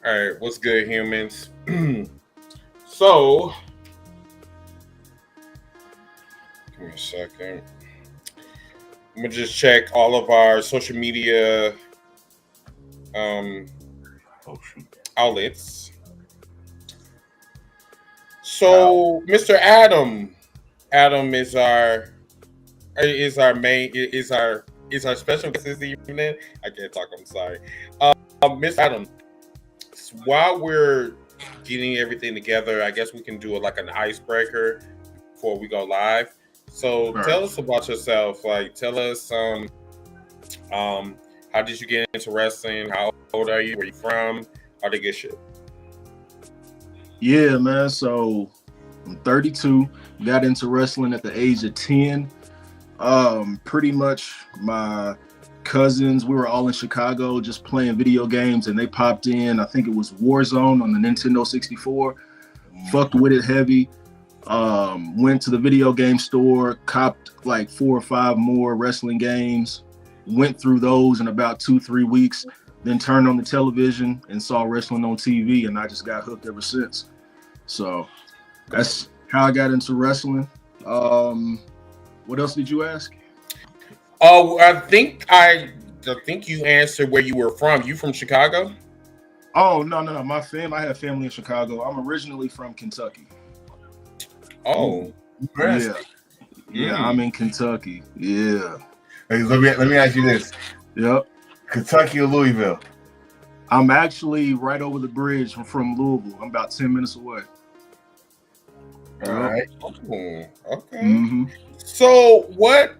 All right, what's good, humans? So, give me a second. I'm gonna just check all of our social media um, Oh shoot. outlets. So, Mr. Adam is our special guest this evening. I can't talk. I'm sorry, Mr. Adam. While we're getting everything together, I guess we can do like an icebreaker before we go live. So All tell right. us about yourself. Like, tell us um how did you get into wrestling? How old are you? Where you from? How to get shit? Yeah, man. So I'm 32. Got into wrestling at the age of 10. Pretty much my cousins, we were all in Chicago just playing video games, and they popped in. I think it was Warzone on the Nintendo 64. Fucked with it heavy. Went to the video game store, copped like 4 or 5 more wrestling games. Went through those in about 2, 3 weeks. Then turned on the television and saw wrestling on TV, and I just got hooked ever since. So that's how I got into wrestling. What else did you ask? Oh, I think you answered where you were from. You from Chicago? Oh, no. I have family in Chicago. I'm originally from Kentucky. Oh, Yeah, Nebraska. I'm in Kentucky. Yeah. Hey, let me ask you this: Yep. Kentucky or Louisville? I'm actually right over the bridge from Louisville. I'm about 10 minutes away. All right. oh, okay. Mm-hmm. So what?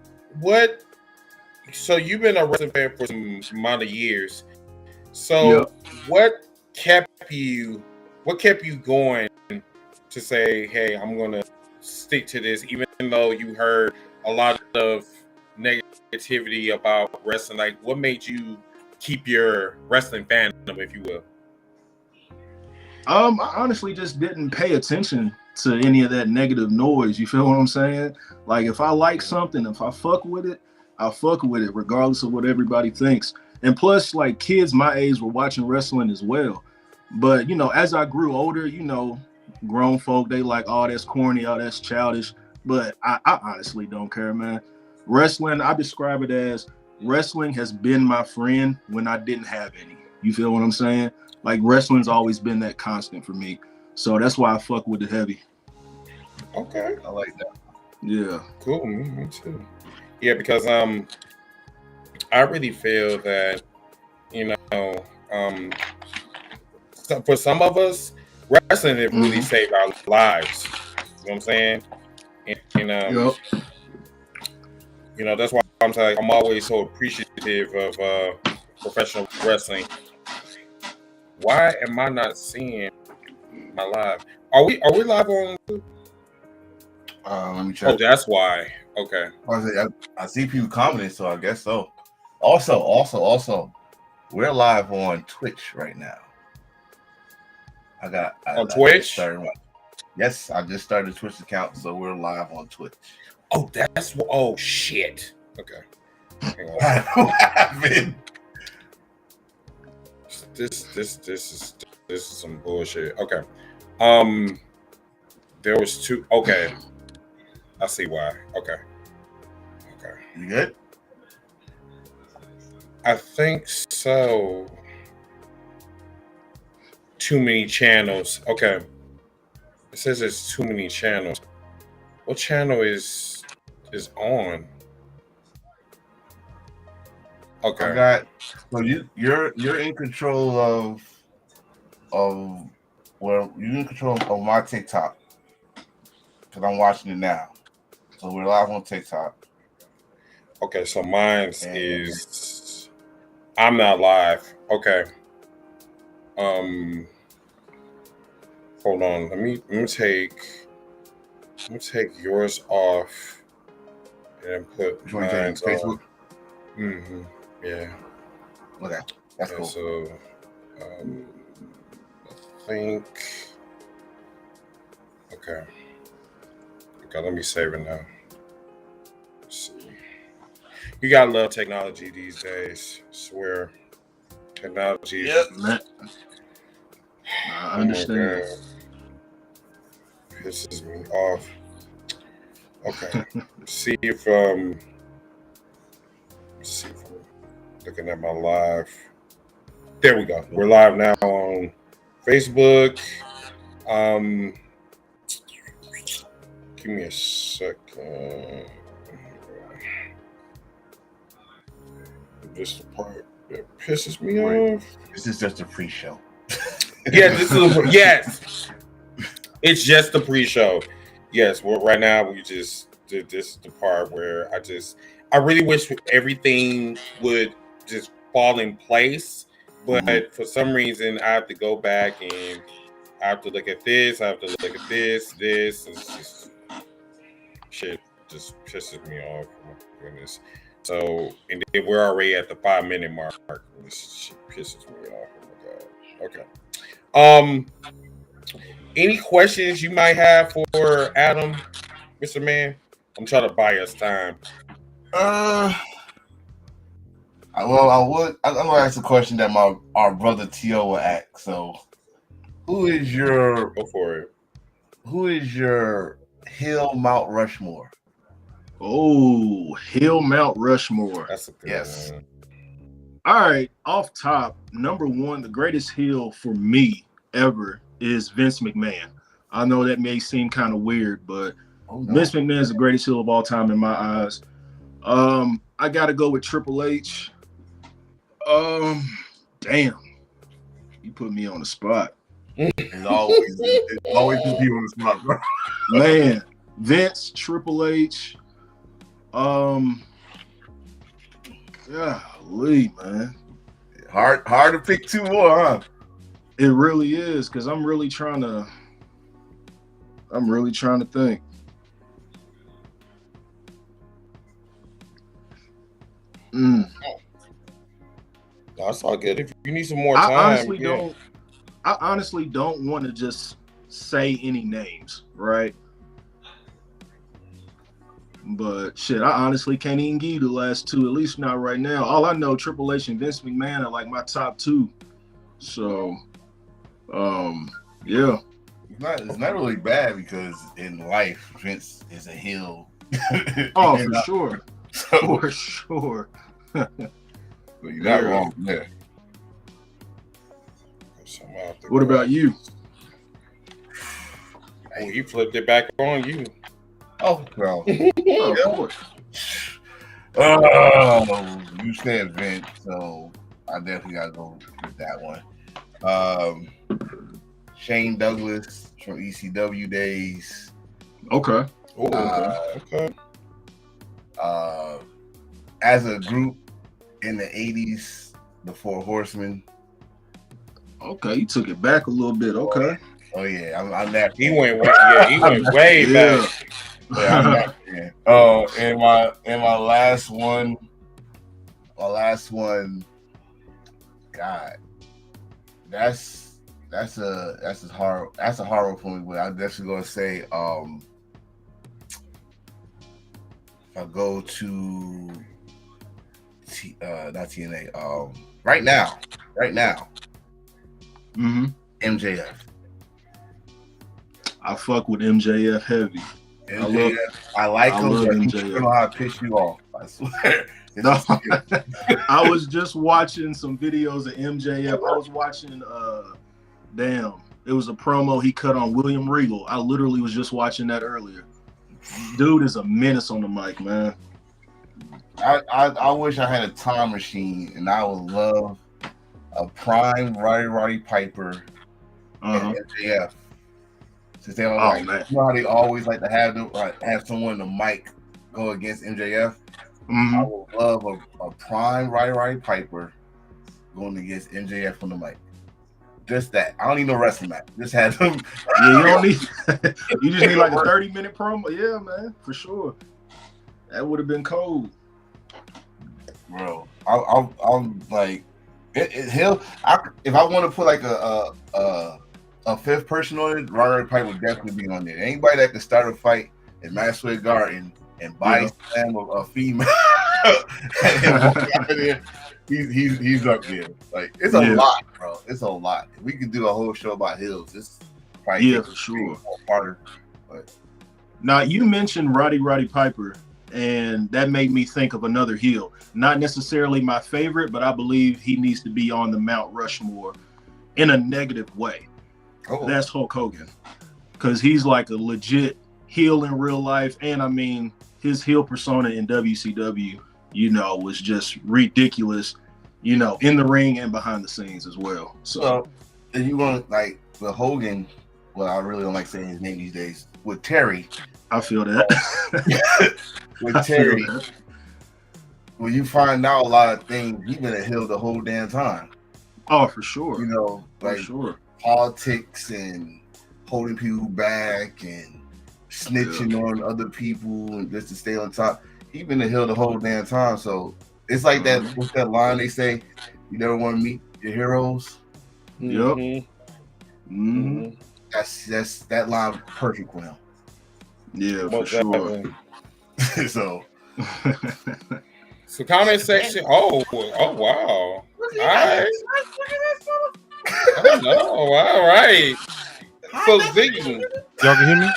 So you've been a wrestling fan for some amount of years. So Yep. what kept you? What kept you going to say, "Hey, I'm gonna stick to this," even though you heard a lot of negativity about wrestling? Like, what made you keep your wrestling fandom, if you will? I honestly just didn't pay attention to any of that negative noise. You feel what I'm saying? Like if I like something, if I fuck with it, I fuck with it, regardless of what everybody thinks. And plus, like kids my age were watching wrestling as well. But as I grew older, grown folk they like, oh, that's corny, oh, that's childish. But I honestly don't care, man. Wrestling, I describe it as wrestling has been my friend when I didn't have any. You feel what I'm saying? Like wrestling's always been that constant for me. So that's why I fuck with it heavy. Okay, I like that. Yeah. cool. Me too. Yeah, because I really feel that you know um, for some of us, wrestling it really Mm-hmm. saved our lives. You know what I'm saying? And Yep. that's why I'm saying I'm always so appreciative of professional wrestling. Why am I not seeing my live? Are we live on? Let me Oh, check. that's why. Okay. I see people commenting, so I guess so. Also, we're live on Twitch right now. On I just Twitch? started. Yes, I just started a Twitch account, so we're live on Twitch. Oh, that's what. Oh shit. Okay. Hang on. What happened? This is some bullshit. Okay. Um, there was two. Okay, I see why. Okay. You good? I think so. Too many channels. Okay. It says there's too many channels. What channel is on? I Okay. got. So you're in control of well, you're in control of my TikTok because I'm watching it now. So we're live on TikTok. Okay. So mine's And is. I'm not live. Okay. Um. Hold on. Let me take yours off and put which one you taking? mine's on. Facebook? Mm-hmm. Yeah. Okay, that's Yeah. cool. So um, I think. Okay. Okay. Let me save it now. Let's see. You gotta love technology these days. I swear, technology is Yep. Man, I Oh my understand. God. Pisses me off. Okay. See if I'm looking at my live. There we go. We're live now on Facebook. Give me a second. This is the part that pisses me off. This is just a pre-show. Yeah, yes. It's just the pre-show. Yes, well, right now we just did this the part where I really wish everything would just fall in place, but for some reason I have to go back and I have to look at this. I have to look at this. It's just shit. Just pisses me off. Oh my goodness. So, and then we're already at the 5-minute mark. This shit pisses me off. Oh my god. Okay. Any questions you might have for Adam, Mr. Man? I'm trying to buy us time. Well, I'm gonna ask a question that our brother T.O. will ask. So, Go for it. Who is your Hill Mount Rushmore? Oh, Hill Mount Rushmore. That's a good one. All right, off top, number one, the greatest heel for me ever is Vince McMahon. I know that may seem kind of weird, but Vince McMahon is the greatest heel of all time in my eyes. I gotta go with Triple H. Damn, you put me on the spot. It's always put you on the spot, bro. Man, Vince, Triple H. Golly, man. Hard to pick two more, huh? It really is, because I'm really trying to think. That's all good. If you need some more time, I honestly don't want to just say any names, right? But shit, I honestly can't even give you the last two, at least not right now. All I know, Triple H and Vince McMahon are like my top two. So, yeah. It's not really bad because in life, Vince is a heel. Oh, for sure. For sure. You're not wrong there. What about you? Oh, you flipped it back on you. Oh, well. Of course. You said Vince, so I definitely gotta go with that one. Shane Douglas from ECW days. Okay. Okay. As a group in the 80s, the Four Horsemen. Okay, you took it back a little bit. Okay. Oh yeah, I'm that. He went way back. Yeah, I'm that fan. Oh, and my last one. God, that's a horror for me. But I'm definitely gonna say, if I go to not TNA, right now, MJF. I fuck with MJF heavy. MJF, I like him, but MJF. you know how to piss you off. I swear. No, I was just watching some videos of MJF. I was watching, it was a promo he cut on William Regal. I literally was just watching that earlier. Dude is a menace on the mic, man. I wish I had a time machine, and I would love a prime Roddy Piper and MJF. Since they don't you know how they always like to have someone in the mic go against MJF. I would love a prime Roddy Piper going against MJF on the mic. Just that. I don't need no wrestling match. Just have them. Yeah, you don't need. You just need like a 30-minute promo. Yeah, man, for sure. That would have been cold, bro. I'm like, if I want to put like a fifth person on it, Roddy Piper would definitely be on there. Anybody that could start a fight in Madison Square Garden and body slam a female and walk out of there, he's up there. Like it's a lot, bro. It's a lot. We could do a whole show about heels. It's probably for sure. Harder, but now you mentioned Roddy Piper, and that made me think of another heel. Not necessarily my favorite, but I believe he needs to be on the Mount Rushmore in a negative way. oh, That's Hulk Hogan, because he's like a legit heel in real life, and I mean his heel persona in WCW, was just ridiculous, in the ring and behind the scenes as well. So, and you want like the Hogan? Well, I really don't like saying his name these days. With Terry, I feel that. with Terry, when you find out a lot of things, he's been a heel the whole damn time. Oh, for sure. Like for sure. Politics and holding people back and snitching on other people and just to stay on top. He's been a heel the whole damn time. So it's like that. What's that line they say? You never want to meet your heroes. Yep. Mm-hmm. That's that line perfect for him. Yeah, for sure. So comment section. Oh wow. All right. Oh no. All right. So Ziggy. Y'all can hear me?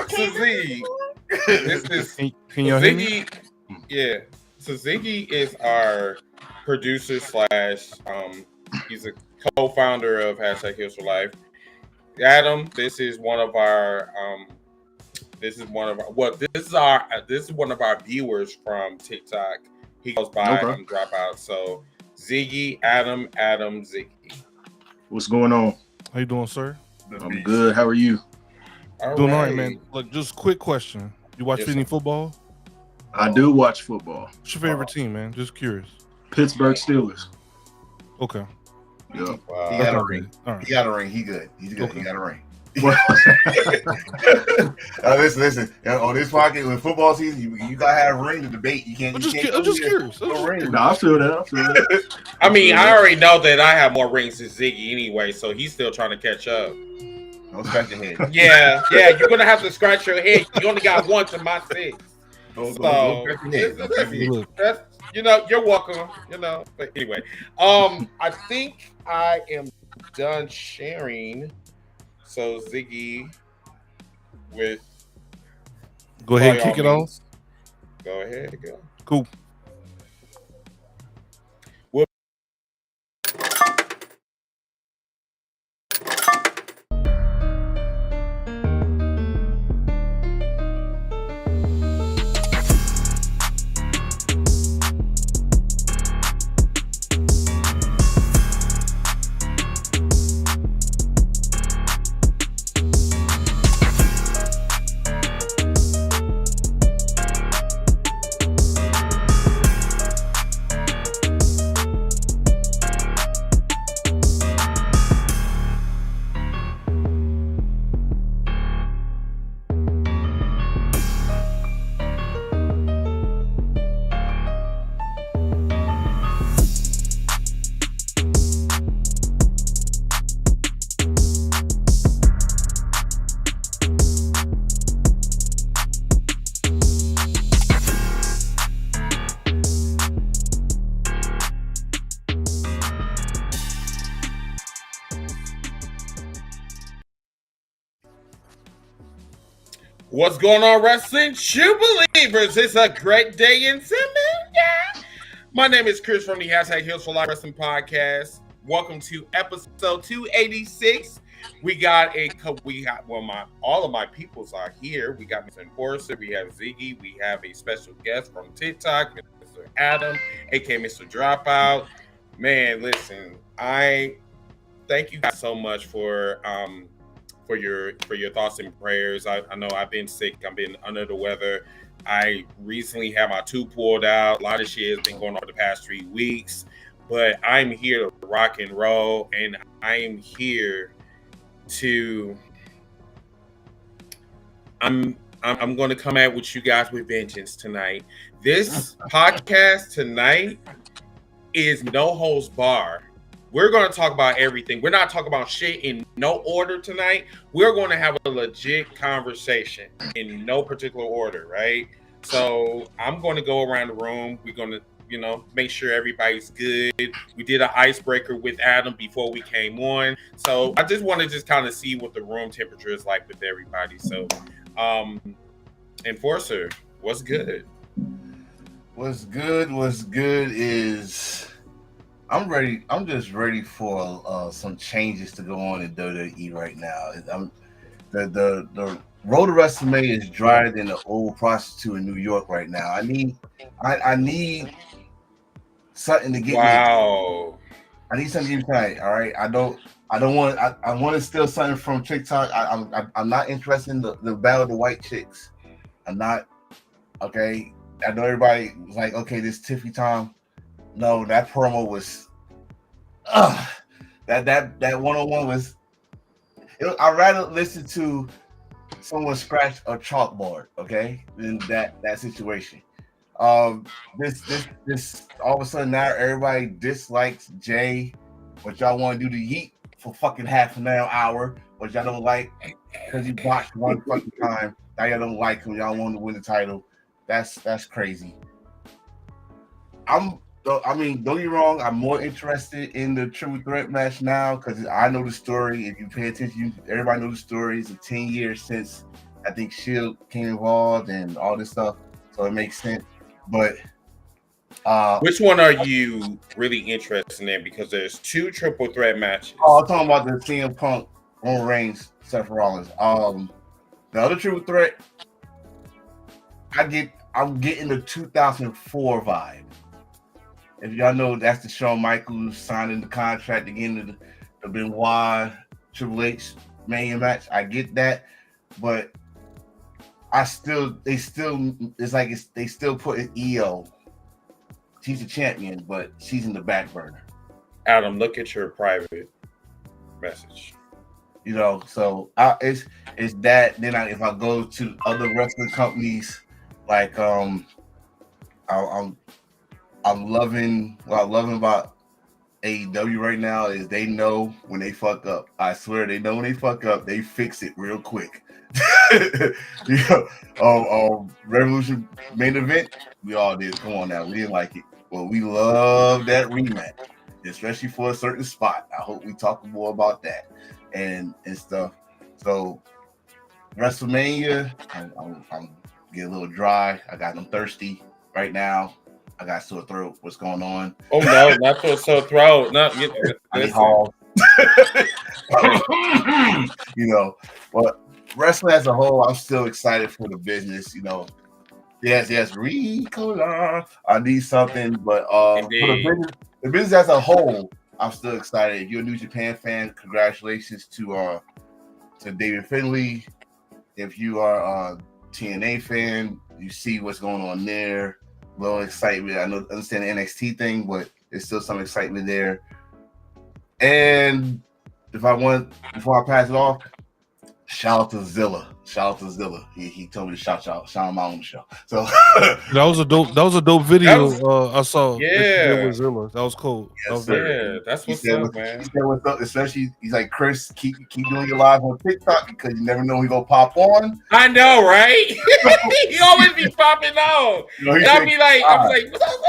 So Ziggy. This is Can y'all hear me? Ziggy. Yeah. So Ziggy is our producer / he's a co-founder of #Heels4Lyfe. Adam, this is one of our viewers from TikTok. He goes by Dropout. So Ziggy, Adam, Ziggy. What's going on? How you doing, sir? I'm good. How are you? Doing all right, man. Look, just quick question. You watch any football? I do watch football. What's your favorite team, man? Just curious. Pittsburgh Steelers. Okay. Yeah. Wow. He got a ring. Right. He got a ring. He good. He's good. Okay. He got a ring. Listen. On this podcast, when football season, you gotta have a ring to debate. You can't. I'm just curious. No, I feel that. I mean, I already know that I have more rings than Ziggy anyway, so he's still trying to catch up. Don't scratch your head. Yeah, you're gonna have to scratch your head. You only got one to my 6. Don't scratch your head. Don't scratch your head. That's, you're welcome. But anyway, I think I am done sharing. So Ziggy, go ahead and kick it off. Go ahead, go. Cool. What's going on, wrestling true believers? It's a great day in Samantha. My name is Chris from the #Heels4Lyfe Wrestling Podcast. Welcome to episode 286. All of my peoples are here. We got Mr. Enforcer, we have Ziggy, we have a special guest from TikTok, Mr. Adam, aka Mr. Dropout. Man, listen, I thank you guys so much for your thoughts and prayers. I know I've been sick. I've been under the weather. I recently had my tooth pulled out. A lot of shit has been going on the past 3 weeks, but I'm here to rock and roll, and I am here to. I'm going to come out with you guys with vengeance tonight. This podcast tonight is no holds bar. We're going to talk about everything. We're not talking about shit in no order tonight. We're going to have a legit conversation in no particular order, right? So I'm going to go around the room. We're going to, make sure everybody's good. We did an icebreaker with Adam before we came on. So I just want to just kind of see what the room temperature is like with everybody. So, Enforcer, what's good? What's good is I'm ready. I'm just ready for some changes to go on in WWE right now. The road to WrestleMania is drier than the old prostitute in New York right now. I need something to get me. Wow. I need something to get me tight. All right. I want to steal something from TikTok. I'm not interested in the battle of the white chicks. I'm not. Okay. I know everybody was like, okay, this Tiffy Tom. No, that promo was that one-on-one was I'd rather listen to someone scratch a chalkboard, okay, than that situation. This all of a sudden now everybody dislikes Jay. What y'all want to do to Yeet for fucking half an hour, what y'all don't like because he botched one fucking time. Now y'all don't like him, y'all want to win the title. That's crazy. Don't get me wrong, I'm more interested in the triple threat match now because I know the story. If you pay attention, everybody knows the story. It's 10 years since I think Shield came involved and all this stuff, so it makes sense. But which one are you really interested in? Because there's 2 triple threat matches. Oh, I'm talking about the CM Punk, Roman Reigns, Seth Rollins. The other triple threat, I'm getting the 2004 vibe. If y'all know, that's the Shawn Michaels signing the contract to get into the Benoit Triple H Mania match. I get that, but they still putting EO. She's a champion, but she's in the back burner. Adam, look at your private message. So it's that. Then if I go to other wrestling companies, like I'm loving what I'm loving about AEW right now is they know when they fuck up. I swear they know when they fuck up, they fix it real quick. Revolution main event, we all did. Come on now, we didn't like it. Well, we love that rematch, especially for a certain spot. I hope we talk more about that and stuff. So WrestleMania, I'm getting a little dry. I'm thirsty right now. I got sore throat. What's going on? Oh no, not sore throat. Not But wrestling as a whole, I'm still excited for the business. Yes, Ricola. I need something, but for the business as a whole, I'm still excited. If you're a New Japan fan, congratulations to David Finlay. If you are a TNA fan, you see what's going on there. A little excitement. I understand the NXT thing, but there's still some excitement there. And before I pass it off, shout out to Zilla. He told me to shout him out on the show. So that was a dope video. I saw. Yeah, with Zilla. That was cool. Yes, that's what's up, man. He said what's up. Especially, he's like, Chris, keep doing your live on TikTok because you never know when he gonna pop on. I know, right? He always be popping on. And I'll be like, what's up?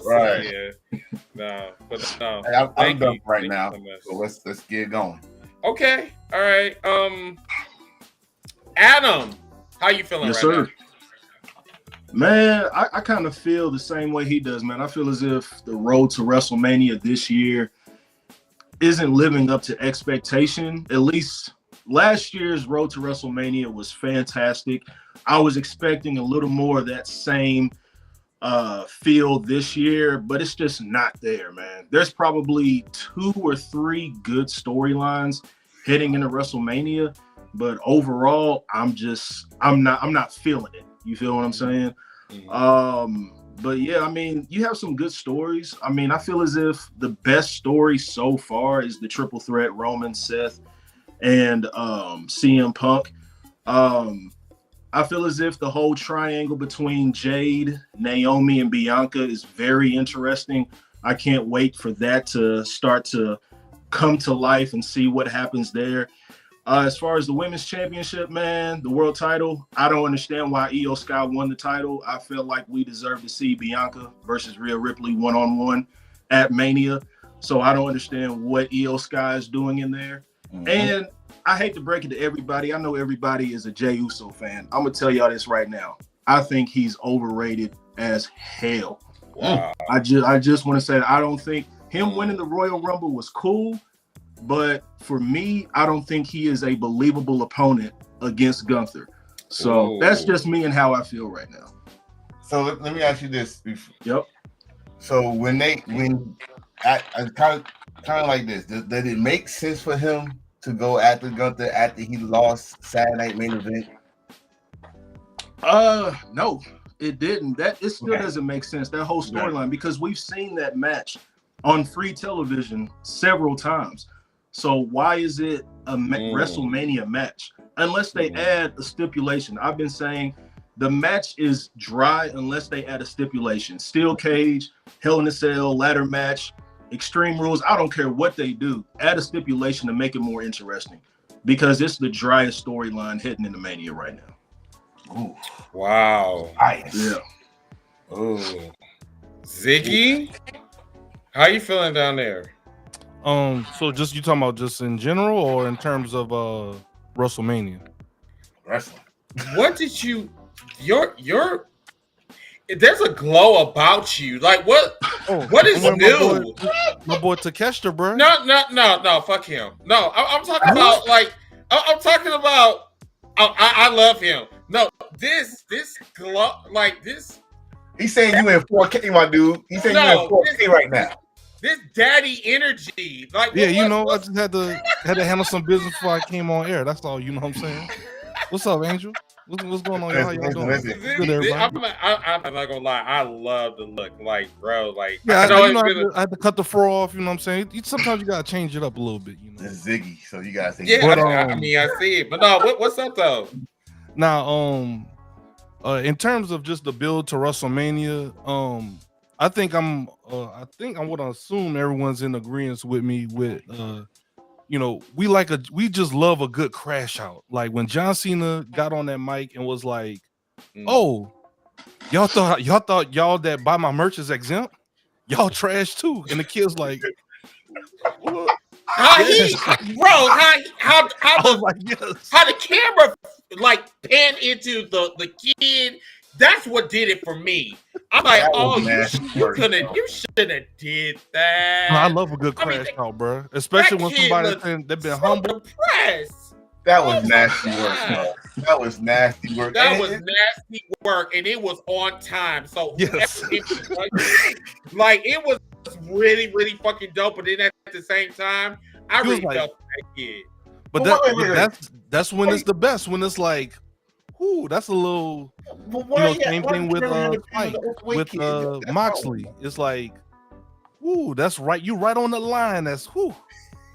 Right. So, yeah. No, but no. I'm done right now. So let's get it going. Okay. All right. Adam, how you feeling yes, right sir. now? Man, I kind of feel the same way he does, man. I feel as if the road to WrestleMania this year isn't living up to expectation. At least last year's road to WrestleMania was fantastic. I was expecting a little more of that same feel this year, but it's just not there, man. There's probably 2 or 3 good storylines heading into WrestleMania, but overall, I'm not feeling it. You feel what I'm saying? Mm-hmm. But yeah, I mean, you have some good stories. I mean, I feel as if the best story so far is the triple threat Roman, Seth, and CM Punk. I feel as if the whole triangle between Jade, Naomi, and Bianca is very interesting. I can't wait for that to start to come to life and see what happens there. As far as the women's championship, man, the world title, I don't understand why Io Sky won the title. I feel like we deserve to see Bianca versus Rhea Ripley one-on-one at Mania. So I don't understand what Io Sky is doing in there. Mm-hmm. And I hate to break it to everybody. I know everybody is a Jey Uso fan. I'm going to tell y'all this right now. I think he's overrated as hell. Wow. I just want to say that I don't think him winning the Royal Rumble was cool. But for me, I don't think he is a believable opponent against Gunther. So that's just me and how I feel right now. So let me ask you this. Yep. So when I kind of like this, did it make sense for him to go after Gunther after he lost Saturday Night Main Event? No, it didn't. It still doesn't make sense, that whole storyline, because we've seen that match on free television several times. So why is it a WrestleMania match? Unless they add a stipulation. I've been saying the match is dry unless they add a stipulation. Steel cage, Hell in a Cell, ladder match, Extreme Rules. I don't care what they do. Add a stipulation to make it more interesting, because it's the driest storyline heading into Mania right now. Ooh. Wow. Nice. Yeah. Ooh. Ziggy, how you feeling down there? So just you talking about just in general or in terms of WrestleMania? Wrestling. What did you your there's a glow about you. Like what is new? My boy Takeshita, bro. No, fuck him. No, I'm talking about I'm talking about I love him. No, this glow like this. He's saying you in 4K, my dude. He's saying you in 4K right now. This daddy energy, like I just had to handle some business before I came on air. That's all. You know what I'm saying? What's up, Angel? What's going on? How y'all doing? Good, everybody. I'm not gonna lie. I love the look, like, bro. Like, yeah, I had to cut the fro off. You know what I'm saying? Sometimes you gotta change it up a little bit. You know, it's Ziggy, so you gotta say. Yeah, but, I mean, I see it, but no. What's up though? Now, in terms of just the build to WrestleMania, I think I'm gonna assume everyone's in agreement with me with we just love a good crash out. Like when John Cena got on that mic and was like, "Oh, y'all thought y'all that buy my merch is exempt? Y'all trash too." And the kid's like, how the camera like panned into the kid. That's what did it for me. I'm like, you should have did that. I love a good crash out, bro. Especially when somebody they've been humble. Depressed. That was nasty work. That was nasty work. That was nasty work, and it was on time. So yes, like it was really, really fucking dope. But then at the same time, I really felt that kid. But that's when it's the best. When it's like, ooh, that's a little, same thing with Mike, with Moxley. It's like, ooh, that's right. You right on the line. That's when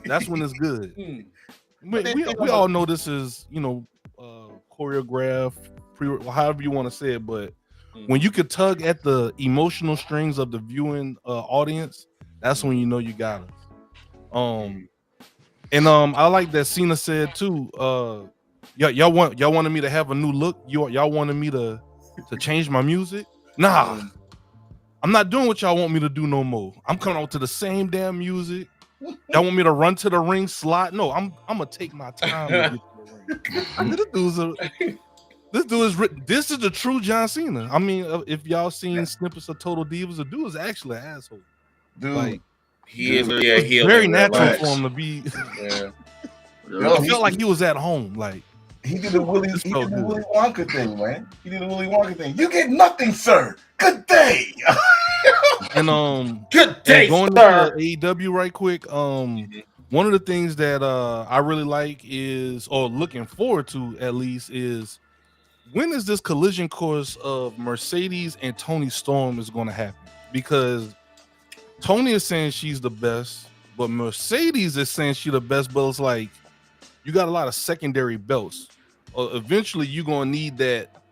it's good. We all know this is, choreographed, however you want to say it. But when you could tug at the emotional strings of the viewing audience, that's when you know you got us. I like that Cena said too. Y'all wanted me to have a new look. Y'all wanted me to change my music. Nah, I'm not doing what y'all want me to do no more. I'm coming out to the same damn music. Y'all want me to run to the ring slot? No, I'm gonna take my time to get to the ring. This is the true John Cena. I mean, if y'all seen snippets of Total Divas, the dude is actually an asshole. Dude, like, he is very natural for him to be. Yeah. He felt like he was at home. Like he did the Willy Wonka thing, man. He did the Willy Wonka thing. You get nothing, sir. Good day. And good day, going sir. to AEW right quick. One of the things that I really like is, or looking forward to at least, is when is this collision course of Mercedes and Toni Storm is going to happen? Because Toni is saying she's the best, but Mercedes is saying she's the best. But it's like, you got a lot of secondary belts. Eventually, you're going to need that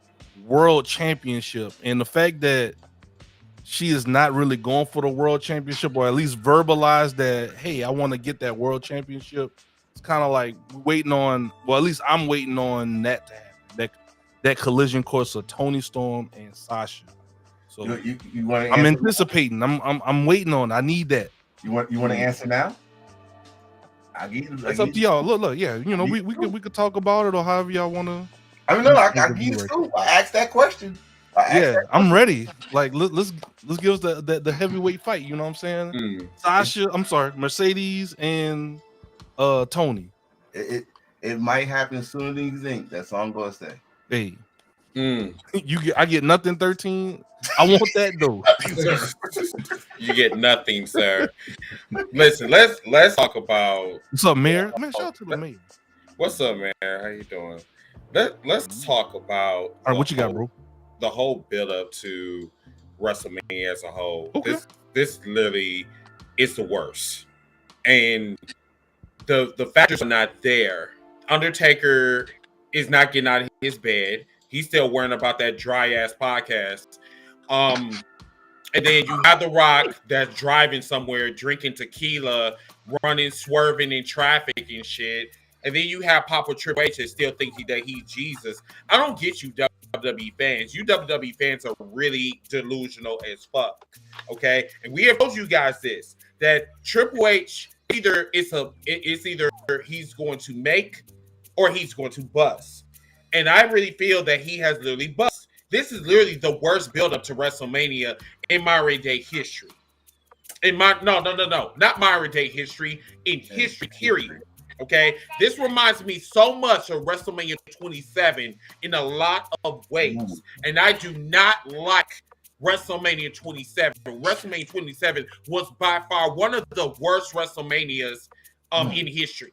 world championship. And the fact that she is not really going for the world championship, or at least verbalize that, hey, I want to get that world championship, it's kind of like waiting on. Well, at least I'm waiting on that to happen. That collision course of Tony Storm and Sasha. So you want to I'm anticipating. I'm waiting on. I need that. You want to answer now? It's up to y'all. Look, yeah, you know, we could talk about it or however y'all want to. I mean, no, I give you the scoop. I asked that question. I'm ready. Like, let's give us the heavyweight fight. You know what I'm saying? Sasha, I'm sorry, Mercedes and Tony. It might happen sooner than you think. That's all I'm gonna say. Hey, I get nothing. 13. I want that though. You get nothing, sir. Listen, let's talk about what's up, Mayor. Man, shout out to the mayor. What's up, Mayor? How you doing? Let's talk about all right. What you got, bro? The whole build up to WrestleMania as a whole. Okay. This literally is the worst, and the factors are not there. Undertaker is not getting out of his bed. He's still worrying about that dry ass podcast. And then you have The Rock that's driving somewhere, drinking tequila, running, swerving in traffic and shit. And then you have Papa Triple H that still thinks that he's Jesus. I don't get you, WWE fans. You WWE fans are really delusional as fuck. Okay, and we have told you guys this, that Triple H either he's going to make or he's going to bust. And I really feel that he has literally bust. This is literally the worst build-up to WrestleMania in modern day history. Not modern day history, in history, period. Okay, this reminds me so much of WrestleMania 27 in a lot of ways, and I do not like WrestleMania 27. WrestleMania 27 was by far one of the worst WrestleManias in history.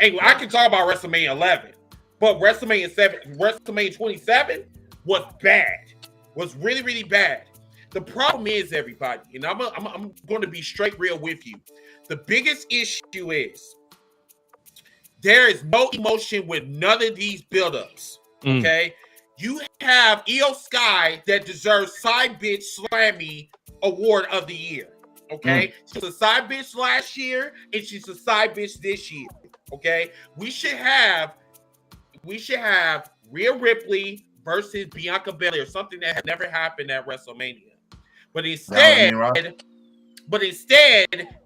And I can talk about WrestleMania 11, but WrestleMania 27 was bad. Was really, really bad. The problem is, everybody, and I'm going to be straight real with you. The biggest issue is there is no emotion with none of these buildups. Okay, you have Io Sky that deserves Side Bitch Slammy Award of the Year. Okay, she's a side bitch last year, and she's a side bitch this year. Okay, we should have Rhea Ripley versus Bianca Belair, something that had never happened at WrestleMania. But instead,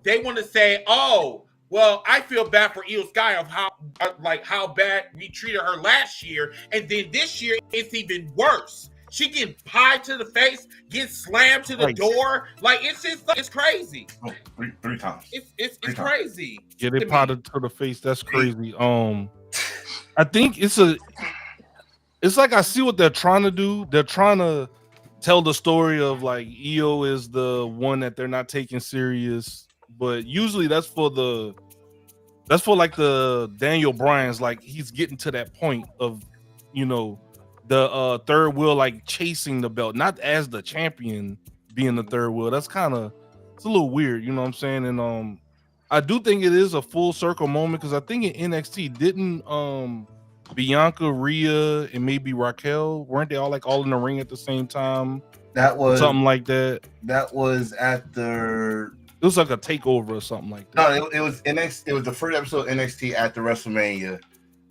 they want to say, "Oh, well, I feel bad for Io Sky of how bad we treated her last year, and then this year it's even worse. She getting pied to the face, gets slammed to the door. Like it's crazy. Oh, three times. It's crazy. Yeah, they pied to the face. That's crazy. I think it's like I see what they're trying to do. They're trying to tell the story of like Io is the one that they're not taking serious. But usually that's for like the Daniel Bryan's, like he's getting to that point of, you know, the third wheel, like chasing the belt, not as the champion being the third wheel. That's it's a little weird, you know what I'm saying? And I do think it is a full circle moment because I think in NXT didn't Bianca, Rhea, and maybe Raquel, weren't they all in the ring at the same time? That was something like that. That was after. It was like a takeover or something like that. No, it was NXT. It was the first episode of NXT after WrestleMania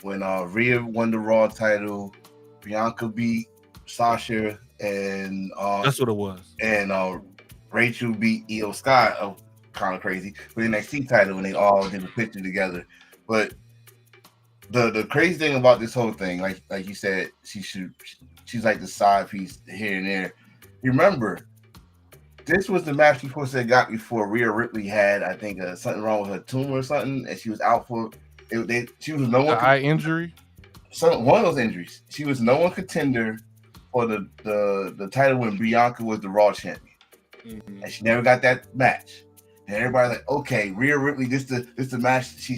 when Rhea won the Raw title, Bianca beat Sasha, and that's what it was. And Rachel beat Io Sky, kind of crazy, for the NXT title, and they all did a picture together. But the crazy thing about this whole thing, like you said, she's like the side piece here and there. Remember, this was the match before they got before Rhea Ripley had, I think, something wrong with her tumor or something, and she was out for it. She was no one eye injury. One of those injuries. She was no one contender for the title when Bianca was the Raw champion, and she never got that match. And everybody's like, okay, Rhea Ripley, this the match she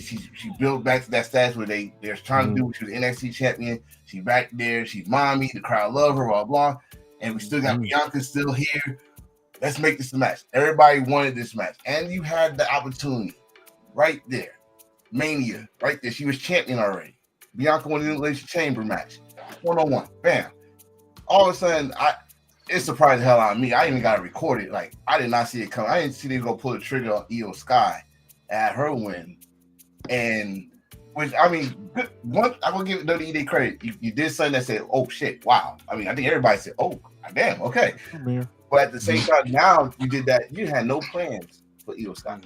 built back to that status where they're trying to do. She was NXT champion. She's back there. She's mommy. The crowd love her. Blah blah. And we still got Bianca still here. Let's make this a match. Everybody wanted this match, and you had the opportunity right there. Mania, right there. She was champion already. Bianca won the Elimination Chamber match, 1-on-1. Bam. All of a sudden, it surprised the hell out of me. I even got it recorded. Like, I did not see it coming. I didn't see they go pull the trigger on Io Sky at her win. And Which I mean, one I will give WWE their credit. You did something that said, "Oh shit, wow." I mean, I think everybody said, "Oh, damn, okay." But at the same time, now you did that. You had no plans for Io Sky,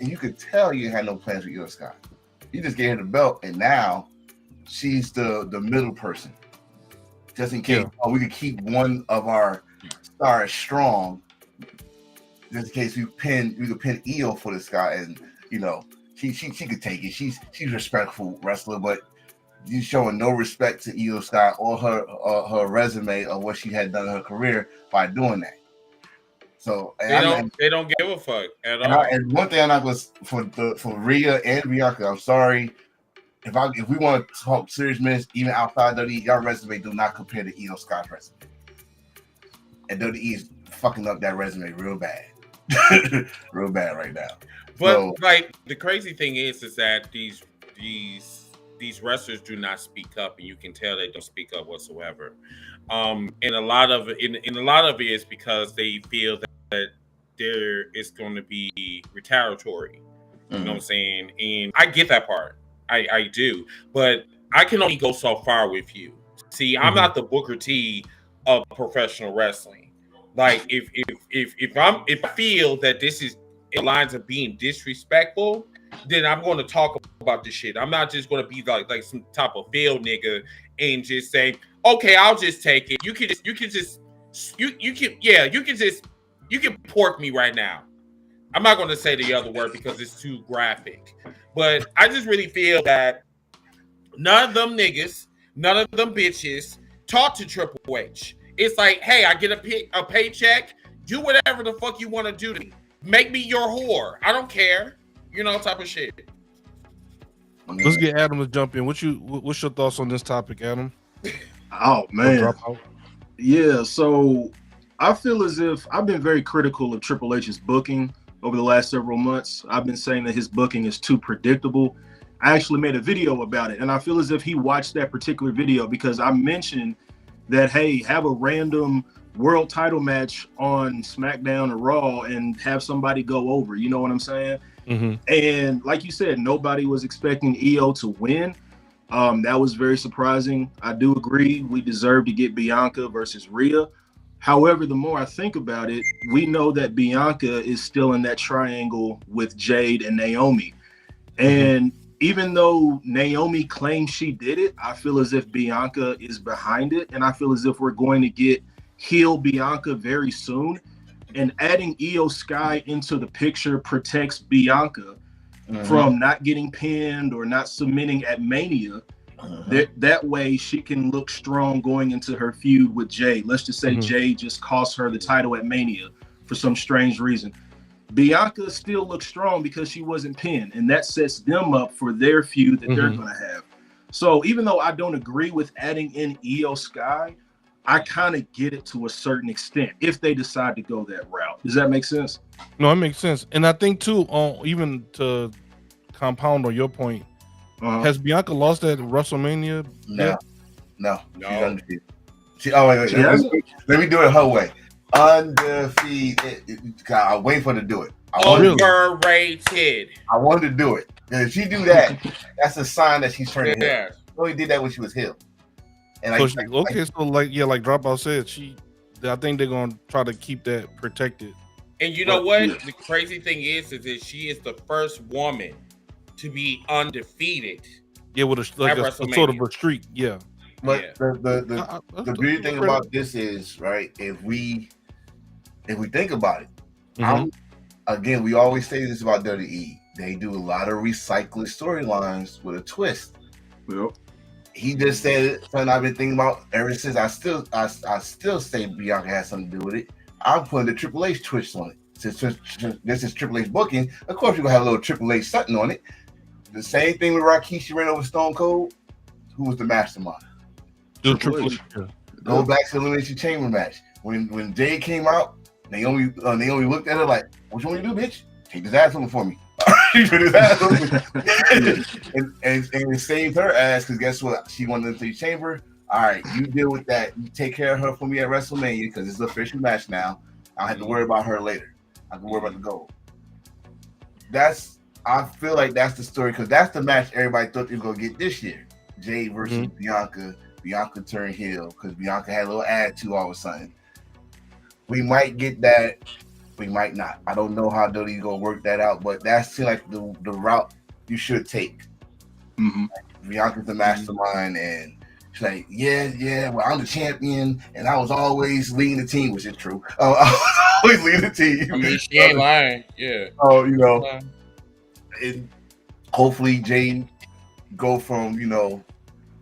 and you could tell you had no plans for Io Sky. You just gave her the belt, and now she's the middle person, just in case we could keep one of our stars strong. Just in case we could pin Io for this guy, and you know she could take it. She's a respectful wrestler, but you showing no respect to Io Sky or her resume of what she had done in her career by doing that. So they don't give a fuck at all. And one thing I'm not going for Rhea and Bianca, I'm sorry. If we want to talk serious minutes, even outside WWE, your resume do not compare to Io Sky's resume. And WWE is fucking up that resume real bad. Real bad right now. But like the crazy thing is that these wrestlers do not speak up, and you can tell they don't speak up whatsoever. And a lot of it is because they feel that there is going to be retaliatory. You know what I'm saying? And I get that part. I do, but I can only go so far with you. See, I'm not the Booker T of professional wrestling. Like if I feel that this is in lines of being disrespectful, then I'm going to talk about this shit. I'm not just going to be like some type of failed nigga and just say, okay, I'll just take it. You can pork me right now. I'm not going to say the other word because it's too graphic. But I just really feel that none of them niggas, none of them bitches talk to Triple H. It's like, hey, I get a paycheck. Do whatever the fuck you want to do to me. Make me your whore. I don't care. You know, type of shit. Let's get Adam to jump in. What's your thoughts on this topic, Adam? Oh man. Yeah, so I feel as if I've been very critical of Triple H's booking over the last several months. I've been saying that his booking is too predictable. I actually made a video about it, and I feel as if he watched that particular video because I mentioned that, hey, have a random world title match on SmackDown or Raw and have somebody go over. You know what I'm saying? Mm-hmm. And like you said, nobody was expecting Io to win. That was very surprising. I do agree we deserve to get Bianca versus Rhea. However, the more I think about it, we know that Bianca is still in that triangle with Jade and Naomi. And even though Naomi claims she did it, I feel as if Bianca is behind it. And I feel as if we're going to get heel Bianca very soon. And adding Io Sky into the picture protects Bianca from not getting pinned or not submitting at Mania. That way she can look strong going into her feud with Jade. Let's just say Jade just cost her the title at Mania for some strange reason. Bianca still looks strong because she wasn't pinned, and that sets them up for their feud that they're going to have. So even though I don't agree with adding in Io Sky, I kind of get it to a certain extent if they decide to go that route. Does that make sense? No, it makes sense. And I think too, even to compound on your point, has Bianca lost at WrestleMania? No. She's undefeated. Let me do it her way. Undefeated. I wait for her to do it. Overrated. I wanted to do it. And if she do that, that's a sign that she's turning heel. She only did that when she was heel. And like Dropout said, I think they're gonna try to keep that protected. And you know what? Yeah. The crazy thing is that she is the first woman to be undefeated. Yeah, with a sort of a streak. Yeah. But the beauty thing about this is, right, if we think about it, again, we always say this about WWE. They do a lot of recycling storylines with a twist. Yep. He just said something I've been thinking about ever since. I still say Bianca has something to do with it. I'm putting the Triple H twist on it. Since this is Triple H booking, of course you're gonna have a little Triple H something on it. The same thing with Rikishi ran over Stone Cold. Who was the mastermind? Triple H. Go back to the Elimination Chamber match. When Jay came out, Naomi looked at her like, "What you want to do, bitch? Take his ass over for me." and it saved her ass because guess what? She won the Elimination Chamber. All right, you deal with that. You take care of her for me at WrestleMania because it's an official match now. I don't have to worry about her later. I can worry about the gold. That's I feel like that's the story because that's the match everybody thought they were gonna get this year. Jade versus Bianca. Bianca turned heel because Bianca had a little attitude all of a sudden. We might get that. We might not. I don't know how Dodie's gonna work that out, but that's like the route you should take. Bianca's the mastermind, and she's like, yeah. Well, I'm the champion, and I was always leading the team, which is true. I was always leading the team. I mean, she ain't lying. Yeah. Oh, and hopefully Jade go from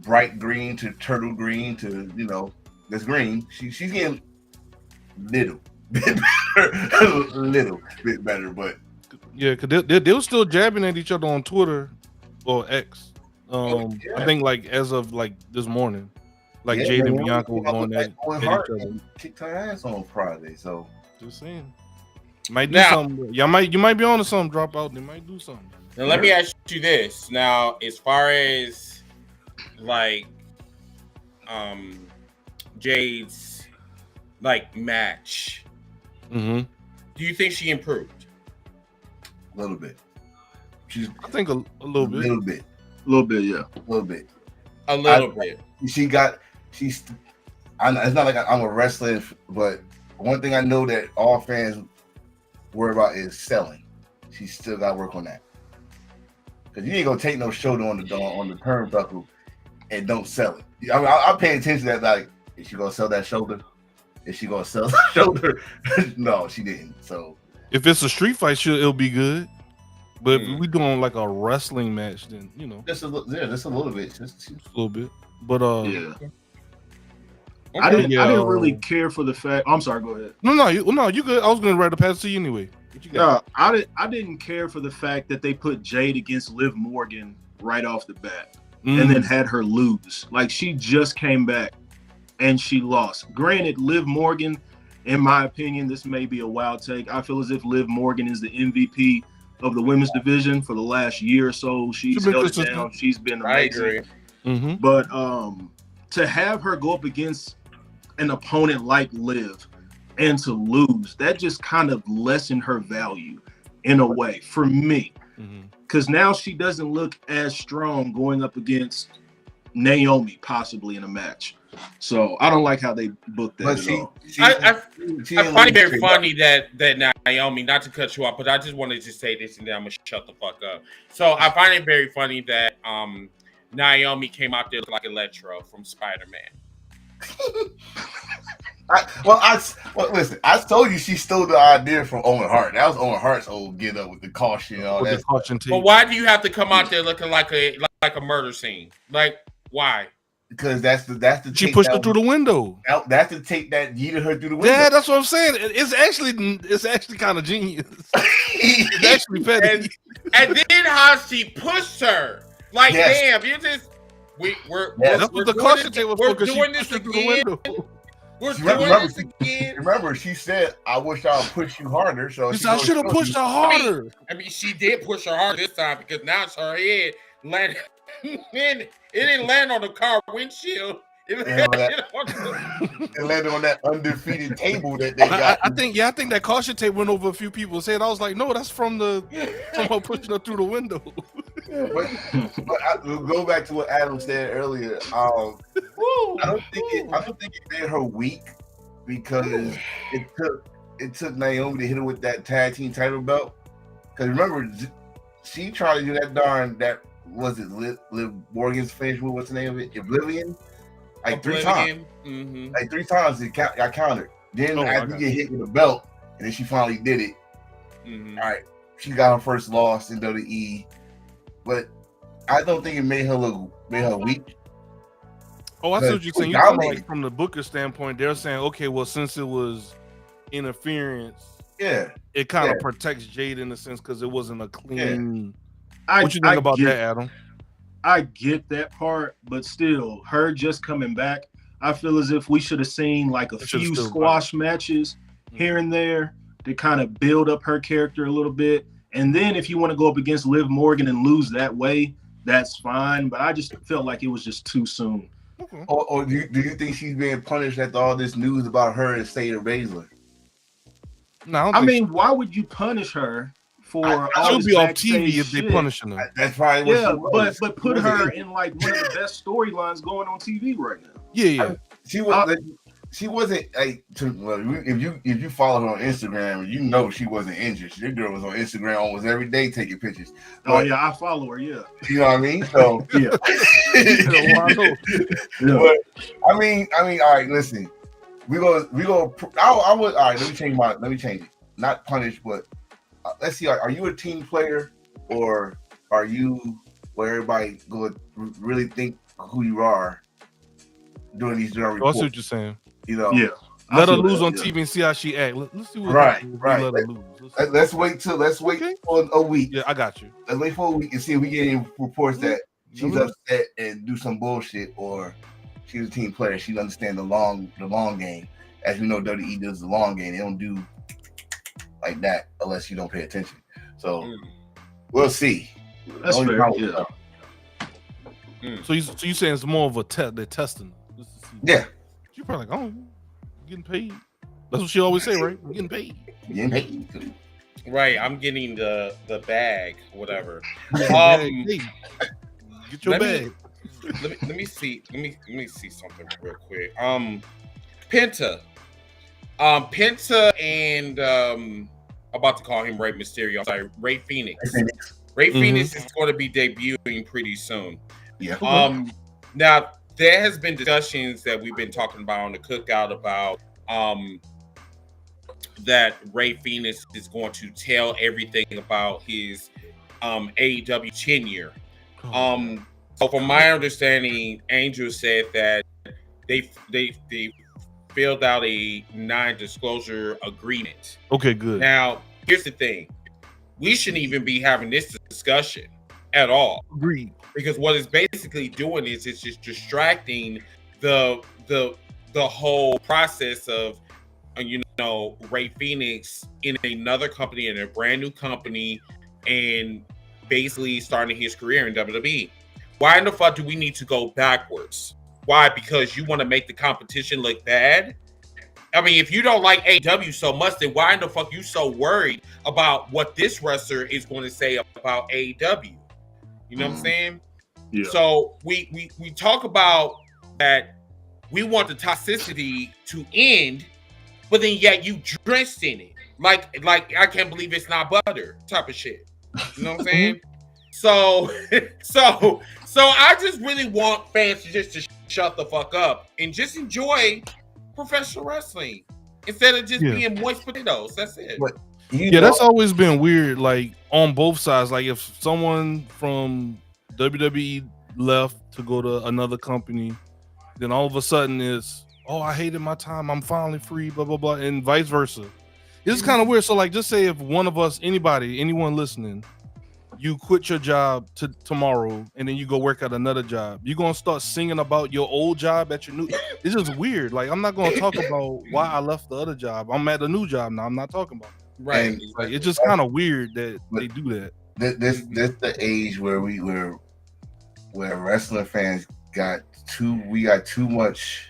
bright green to turtle green to this green. She's getting little bit better, but yeah, because they were still jabbing at each other on Twitter or X. I think like as of like this morning, like Jade and Bianca were going at each other. Kicked her ass on Friday, so just saying. Might do something. You might be on to something. Drop out. They might do something. Now let me ask you this. Now, as far as like Jade's like match, do you think she improved? A little bit. I think a little bit. A little bit. A little bit, yeah. A little bit. A little bit. It's not like I'm a wrestler, but one thing I know that all fans worry about is selling. She still got to work on that. Because you ain't going to take no shoulder on the turnbuckle and don't sell it. I mean, I'm paying attention to that. Like, is she going to sell that shoulder? Is she going to sell the shoulder? No, she didn't. So if it's a street fight, it'll be good. But if we doing like a wrestling match, then just a little bit, just a little bit. But yeah. I didn't really care for the fact. I'm sorry. Go ahead. No, you good. I was gonna write a pass to you anyway. No, I didn't care for the fact that they put Jade against Liv Morgan right off the bat, and then had her lose. Like she just came back and she lost. Granted, Liv Morgan, in my opinion, this may be a wild take. I feel as if Liv Morgan is the MVP of the women's division for the last year or so. She's held it down. She's been amazing. I agree. But to have her go up against an opponent like Liv and to lose, that just kind of lessened her value in a way for me. Because now she doesn't look as strong going up against Naomi possibly in a match. So I don't like how they booked that at all. I find it very funny that Naomi, not to cut you off, but I just wanted to say this and then I'm gonna shut the fuck up. So I find it very funny that Naomi came out there like Electro from Spider-Man. Listen, I told you she stole the idea from Owen Hart. That was Owen Hart's old get up with the caution and all that. But why do you have to come out there looking like a murder scene? Like why? Because that's the she pushed her through the window. That's the take that yeeted her through the window. Yeah, that's what I'm saying. It's actually kind of genius. It's actually petty. And then how she pushed her. Like, damn, you just we're the caution tape was we're doing this again. We're doing this again. Remember, she said, "I wish I would push you harder." So I should have pushed her harder. I mean, she did push her harder this time because now it's her head landed. It didn't land on the car windshield. It landed on that undefeated table that they got. I think that caution tape went over a few people's head. I was like, no, that's from her pushing her through the window. But we'll go back to what Adam said earlier. I don't think it made her weak because it took Naomi to hit her with that tag team title belt. Because remember, she tried to do that was it Liv Morgan's finish move? What's the name of it? Oblivion. Like 3 times. Like 3 times it got countered. Then after you get hit with a belt, and then she finally did it. All right, she got her first loss in WWE, but I don't think it made her weak. Oh, I see what you're saying. You're talking like from the Booker standpoint. They're saying, okay, well, since it was interference, it kind of protects Jade in a sense because it wasn't a clean. What you think about that, Adam? I get that part, but still, her just coming back, I feel as if we should have seen like a few squash matches here and there to kind of build up her character a little bit. And then if you want to go up against Liv Morgan and lose that way, that's fine. But I just felt like it was just too soon. Okay. Or do you think she's being punished after all this news about her and Shayna Baszler? No, I mean, why would you punish her for all She'll this be off backstage TV if they shit. punishing her. That's probably what she was. but put her in like one of the best storylines going on TV right now. Yeah. She wasn't like. If you follow her on Instagram, you know she wasn't injured. Your girl was on Instagram almost every day taking pictures. Oh yeah, I follow her. Yeah, you know what I mean. So yeah. But I mean, all right. Listen, we go. I would. All right. Let me change it. Not punish, but let's see. Are you a team player, or are you where everybody go really think who you are doing these reports? I see what you're saying. You know, yeah. Let her lose on TV and see how she act. Let's see what right. Let her lose. Let's wait for a week. Yeah, I got you. Let's wait for a week and see if we get any reports that she's upset and do some bullshit, or she's a team player. She understands the long game. As we know, WWE does the long game. They don't do like that unless you don't pay attention. So we'll see. That's fair. Yeah. So you saying it's more of a test? They're testing. Yeah. She's probably like, oh, getting paid. That's what she always say, right? I'm getting paid. Right, I'm getting the bag, whatever. Hey, get your let bag. Let me see something real quick. Penta and about to call him Rey Mysterio. Sorry, Rey Phoenix. Rey Phoenix is going to be debuting pretty soon. Yeah. Now there has been discussions that we've been talking about on the cookout about that Rey Phoenix is going to tell everything about his AEW tenure. So from my understanding, Angel said that they filled out a non-disclosure agreement. Okay, good. Now, here's the thing. We shouldn't even be having this discussion at all. Agreed. Because what it's basically doing is it's just distracting the whole process of Rey Phoenix in another company, in a brand new company, and basically starting his career in WWE. Why in the fuck do we need to go backwards? Why? Because you want to make the competition look bad? I mean, if you don't like AEW so much, then why in the fuck you so worried about what this wrestler is going to say about AEW? You know what I'm saying? Yeah. So we talk about that we want the toxicity to end, but then yet you dressed in it. Like I can't believe it's not butter type of shit. You know what I'm saying? So I just really want fans to shut the fuck up and just enjoy professional wrestling instead of just being moist potatoes. That's it. But that's always been weird. Like on both sides. Like if someone from WWE left to go to another company, then all of a sudden it's, oh, I hated my time, I'm finally free, blah blah blah, and vice versa. It's kind of weird. So like, just say if one of us, anyone listening, you quit your job tomorrow and then you go work at another job, you're gonna start singing about your old job at your new. It's just weird. Like I'm not gonna talk about why I left the other job. I'm at a new job now. I'm not talking about it. Right. And like it's just kind of weird that they do that. This the age where wrestling fans got too much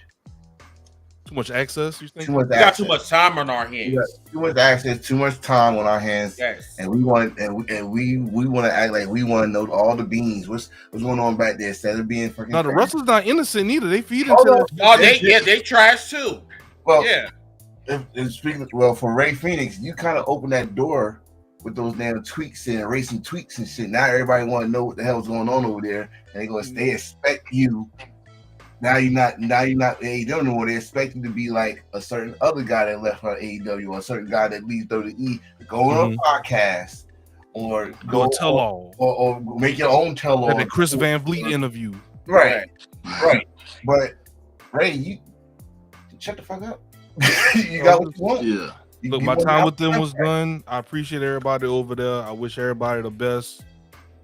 access. You think? We got too much time on our hands. Too much access, too much time on our hands. Yes. And we want to act like we want to know all the beans. What's going on back there instead of being fucking. No, the wrestlers not innocent either. They feed into they trash too. Well, yeah. For Rey Phoenix, you kind of open that door with those damn tweaks and racing tweaks and shit. Now everybody want to know what the hell's going on over there, and they expect you. Now you're not AEW anymore. They expect you to be like a certain other guy that left on AEW, or a certain guy that leaves WWE, go on a podcast or go tell all, or make your own tell all. Like the Chris Van Vliet interview. Right. But Ray, you shut the fuck up. You got what you want. Yeah. Look, my time with them was done. I appreciate everybody over there. I wish everybody the best.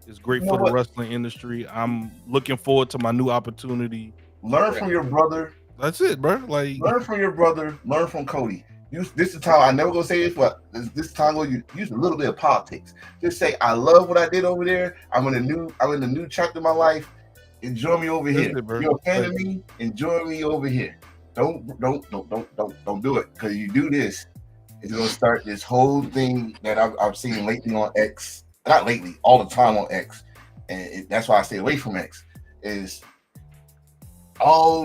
It's great for the wrestling industry. I'm looking forward to my new opportunity. Learn from your brother. That's it, bro. Like learn from your brother. Learn from Cody. This is time. I never gonna say this, but this time you use a little bit of politics. Just say, I love what I did over there. I'm in a new chapter of my life. Enjoy me over here. You're a fan of me. Enjoy me over here. Don't do it, because you do this, is going to start this whole thing that I've seen lately on X. Not lately, all the time on X, and that's why I stay away from X. Is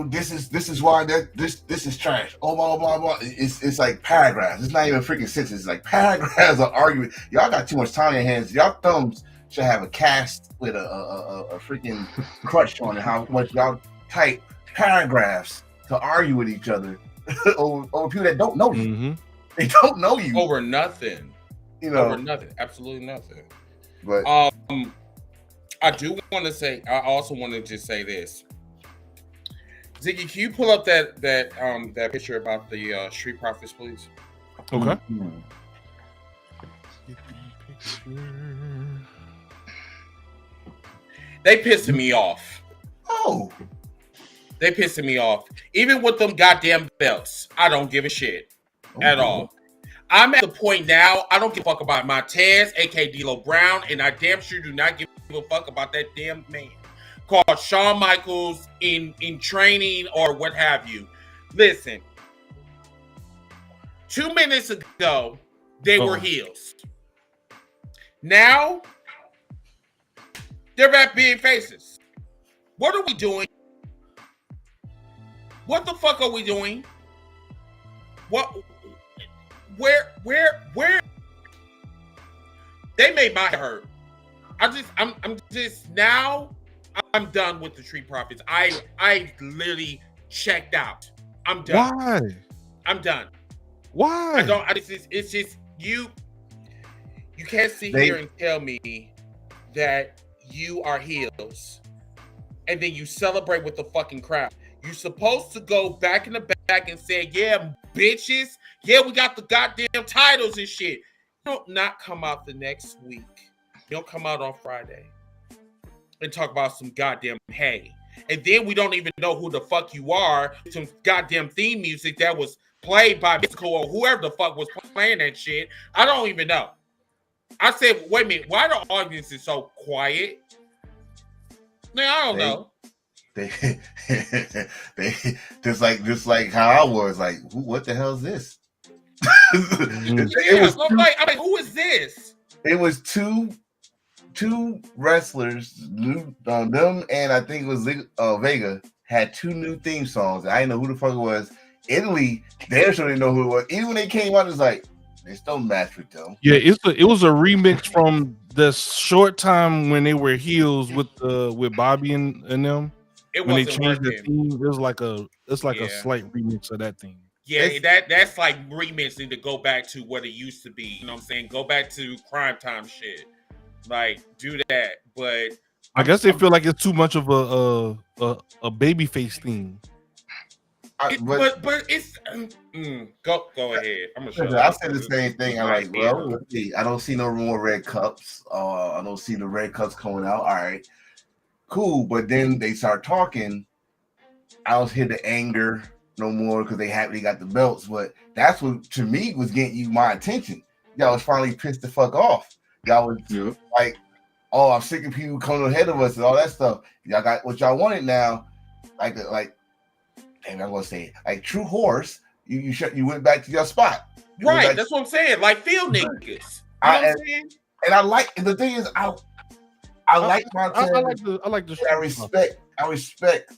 this is why this is trash. Oh, blah blah blah. It's like paragraphs. It's not even freaking sentences. It's like paragraphs of argument. Y'all got too much time in your hands. Y'all thumbs should have a cast with a freaking crutch on it. How much y'all type paragraphs to argue with each other over people that don't know you. Mm-hmm. They don't know you over nothing. Over nothing. Absolutely nothing. But I do want to say. I also want to just say this. Ziggy, can you pull up that picture about the Street Profits, please? Okay. They pissing me off. Oh, they pissing me off. Even with them goddamn belts, I don't give a shit at all. I'm at the point now, I don't give a fuck about Montez, aka D'Lo Brown, and I damn sure do not give a fuck about that damn man called Shawn Michaels in training or what have you. Listen, 2 minutes ago, they were heels. Now, they're back being faces. What are we doing? What the fuck are we doing? What? Where? They made my head hurt. I'm just now. I'm done with the Street Profits. I literally checked out. I'm done. Why? I'm done. Why? It's just you. You can't sit here and tell me that you are heels, and then you celebrate with the fucking crowd. You're supposed to go back in the back and say, "Yeah, bitches. Yeah, we got the goddamn titles and shit." You don't not come out the next week. You don't come out on Friday and talk about some goddamn hay. And then we don't even know who the fuck you are. Some goddamn theme music that was played by Mystical or whoever the fuck was playing that shit. I don't even know. I said, wait a minute, why the audience is so quiet? Man, I don't know. They just like how I was like, what the hell is this? I'm like, who is this? It was two wrestlers, them and I think it was Vega had two new theme songs. I didn't know who the fuck it was. Italy, they sure didn't know who it was. Even when they came out, it was like, this don't match with them. Yeah, it was a remix from the short time when they were heels with Bobby and them. When they changed the theme, it was like a slight remix of that theme. Yeah, that's like remixing to go back to what it used to be. You know what I'm saying? Go back to Crime Time shit. Like, do that. But I guess they feel like it's too much of a babyface theme. But it's go ahead. I'm gonna show I said the same thing. I'm like, well, let's see. I don't see no more red cups. I don't see the red cups coming out. All right, cool. But then they start talking. I don't hear the anger no more because they got the belts. But that's what to me was getting you my attention. Y'all was finally pissed the fuck off. Y'all was like, oh, I'm sick of people coming ahead of us and all that stuff. Y'all got what y'all wanted now. Like, and I'm gonna say, like true horse, you went back to your spot. Right, that's what I'm saying. Like field niggas. You know what I'm saying? And I like the thing is, I like Montez. I like the. I respect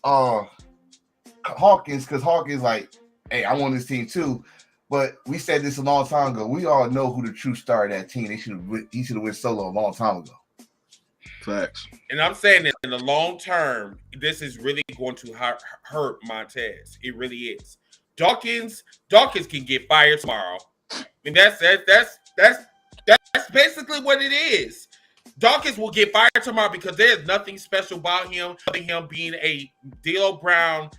Hawkins because Hawkins like, hey, I want this team too. But we said this a long time ago. We all know who the true star of that team. He should have went solo a long time ago. Facts. And I'm saying that in the long term, this is really going to hurt Montez. It really is. Dawkins can get fired tomorrow. And that's basically what it is. Dawkins will get fired tomorrow because there's nothing special about him being a D'Lo Brown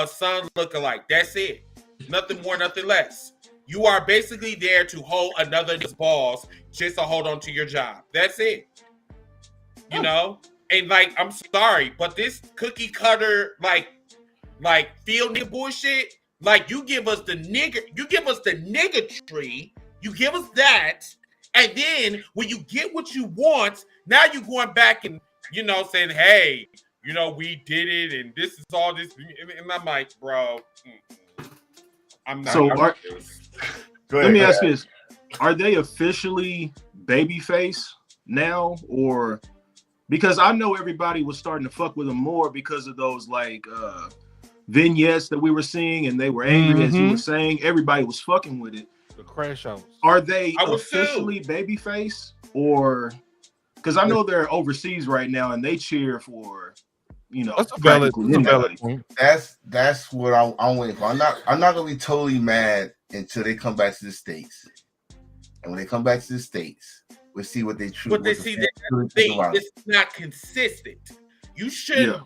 son lookalike. That's it. Nothing more, nothing less. You are basically there to hold another balls just to hold on to your job. That's it. You know? And like, I'm sorry, but this cookie cutter, like field nigga bullshit, like you give us the nigga tree, you give us that, and then when you get what you want, now you're going back and, you know, saying, hey, you know, we did it, and this is all this, and I'm like, bro, I'm not. Let me ask this: are they officially babyface now, or because I know everybody was starting to fuck with them more because of those like vignettes that we were seeing, and they were angry, as you were saying. Everybody was fucking with it. The crash outs. Are they officially babyface, or because I know they're overseas right now and they cheer for, you know, that's a valid point. That's what I'm waiting for. I'm not gonna be totally mad until they come back to the States. And when they come back to the States, we'll see what they choose. But they see that it's not consistent. You shouldn't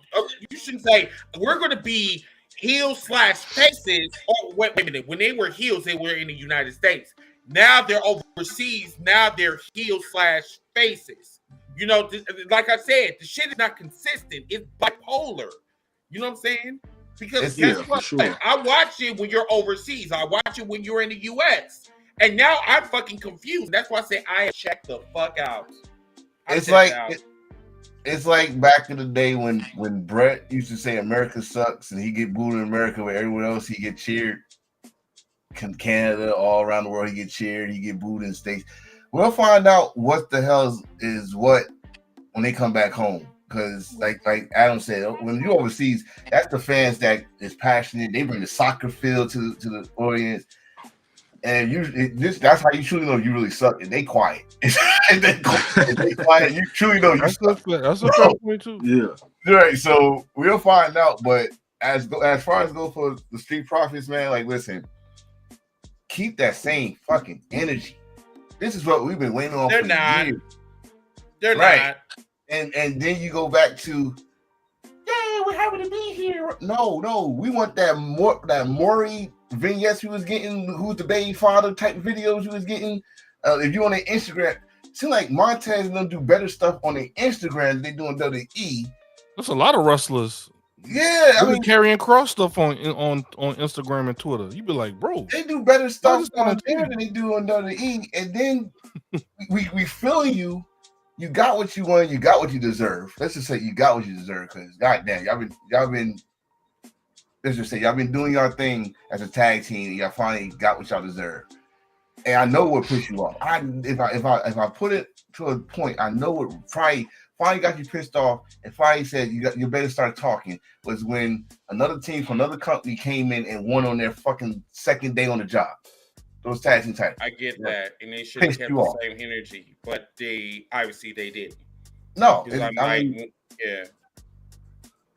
say we're going to be heel/faces. Oh, wait a minute. When they were heels, they were in the United States. Now they're overseas. Now they're heel/faces. You know, like I said, the shit is not consistent. It's bipolar. You know what I'm saying? Because guess what? Sure. I watch it when you're overseas. I watch it when you're in the US. And now I'm fucking confused. That's why I say I check the fuck out. It's like back in the day when Brett used to say America sucks and he get booed in America, where everyone else he get cheered. Canada, all around the world, he get cheered, he get booed in the States. We'll find out what the hell is what when they come back home. Because like Adam said, when you're overseas, that's the fans that is passionate. They bring the soccer field to the audience. And that's how you truly know you really suck. And they quiet. and they quiet. You truly know you suck. That's a fair point too. Yeah. Right. So we'll find out. But as far as go for the Street Profits, man, like listen, keep that same fucking energy. This is what we've been waiting on for years. They're not. And then you go back to, yeah, we're happy to be here. No, we want that Maury vignettes we was getting, who's the baby father type videos you was getting. If you on their Instagram, it seems like Montez and them do better stuff on their Instagram than they do on WWE. There's a lot of wrestlers. Yeah, I mean carrying cross stuff on Instagram and Twitter. You be like, bro, they do better stuff on there than they do on WWE. And then we feel you. You got what you want. You got what you deserve. Let's just say you got what you deserve. Because goddamn, y'all been. Let's just say y'all been doing your thing as a tag team. And y'all finally got what y'all deserve. And I know what pissed you off. If I put it to a point, I know what finally got you pissed off. And finally said you better start talking. Was when another team from another company came in and won on their fucking second day on the job. Those tag team titles. I get that, and they should have kept the same energy, but they didn't. No, yeah.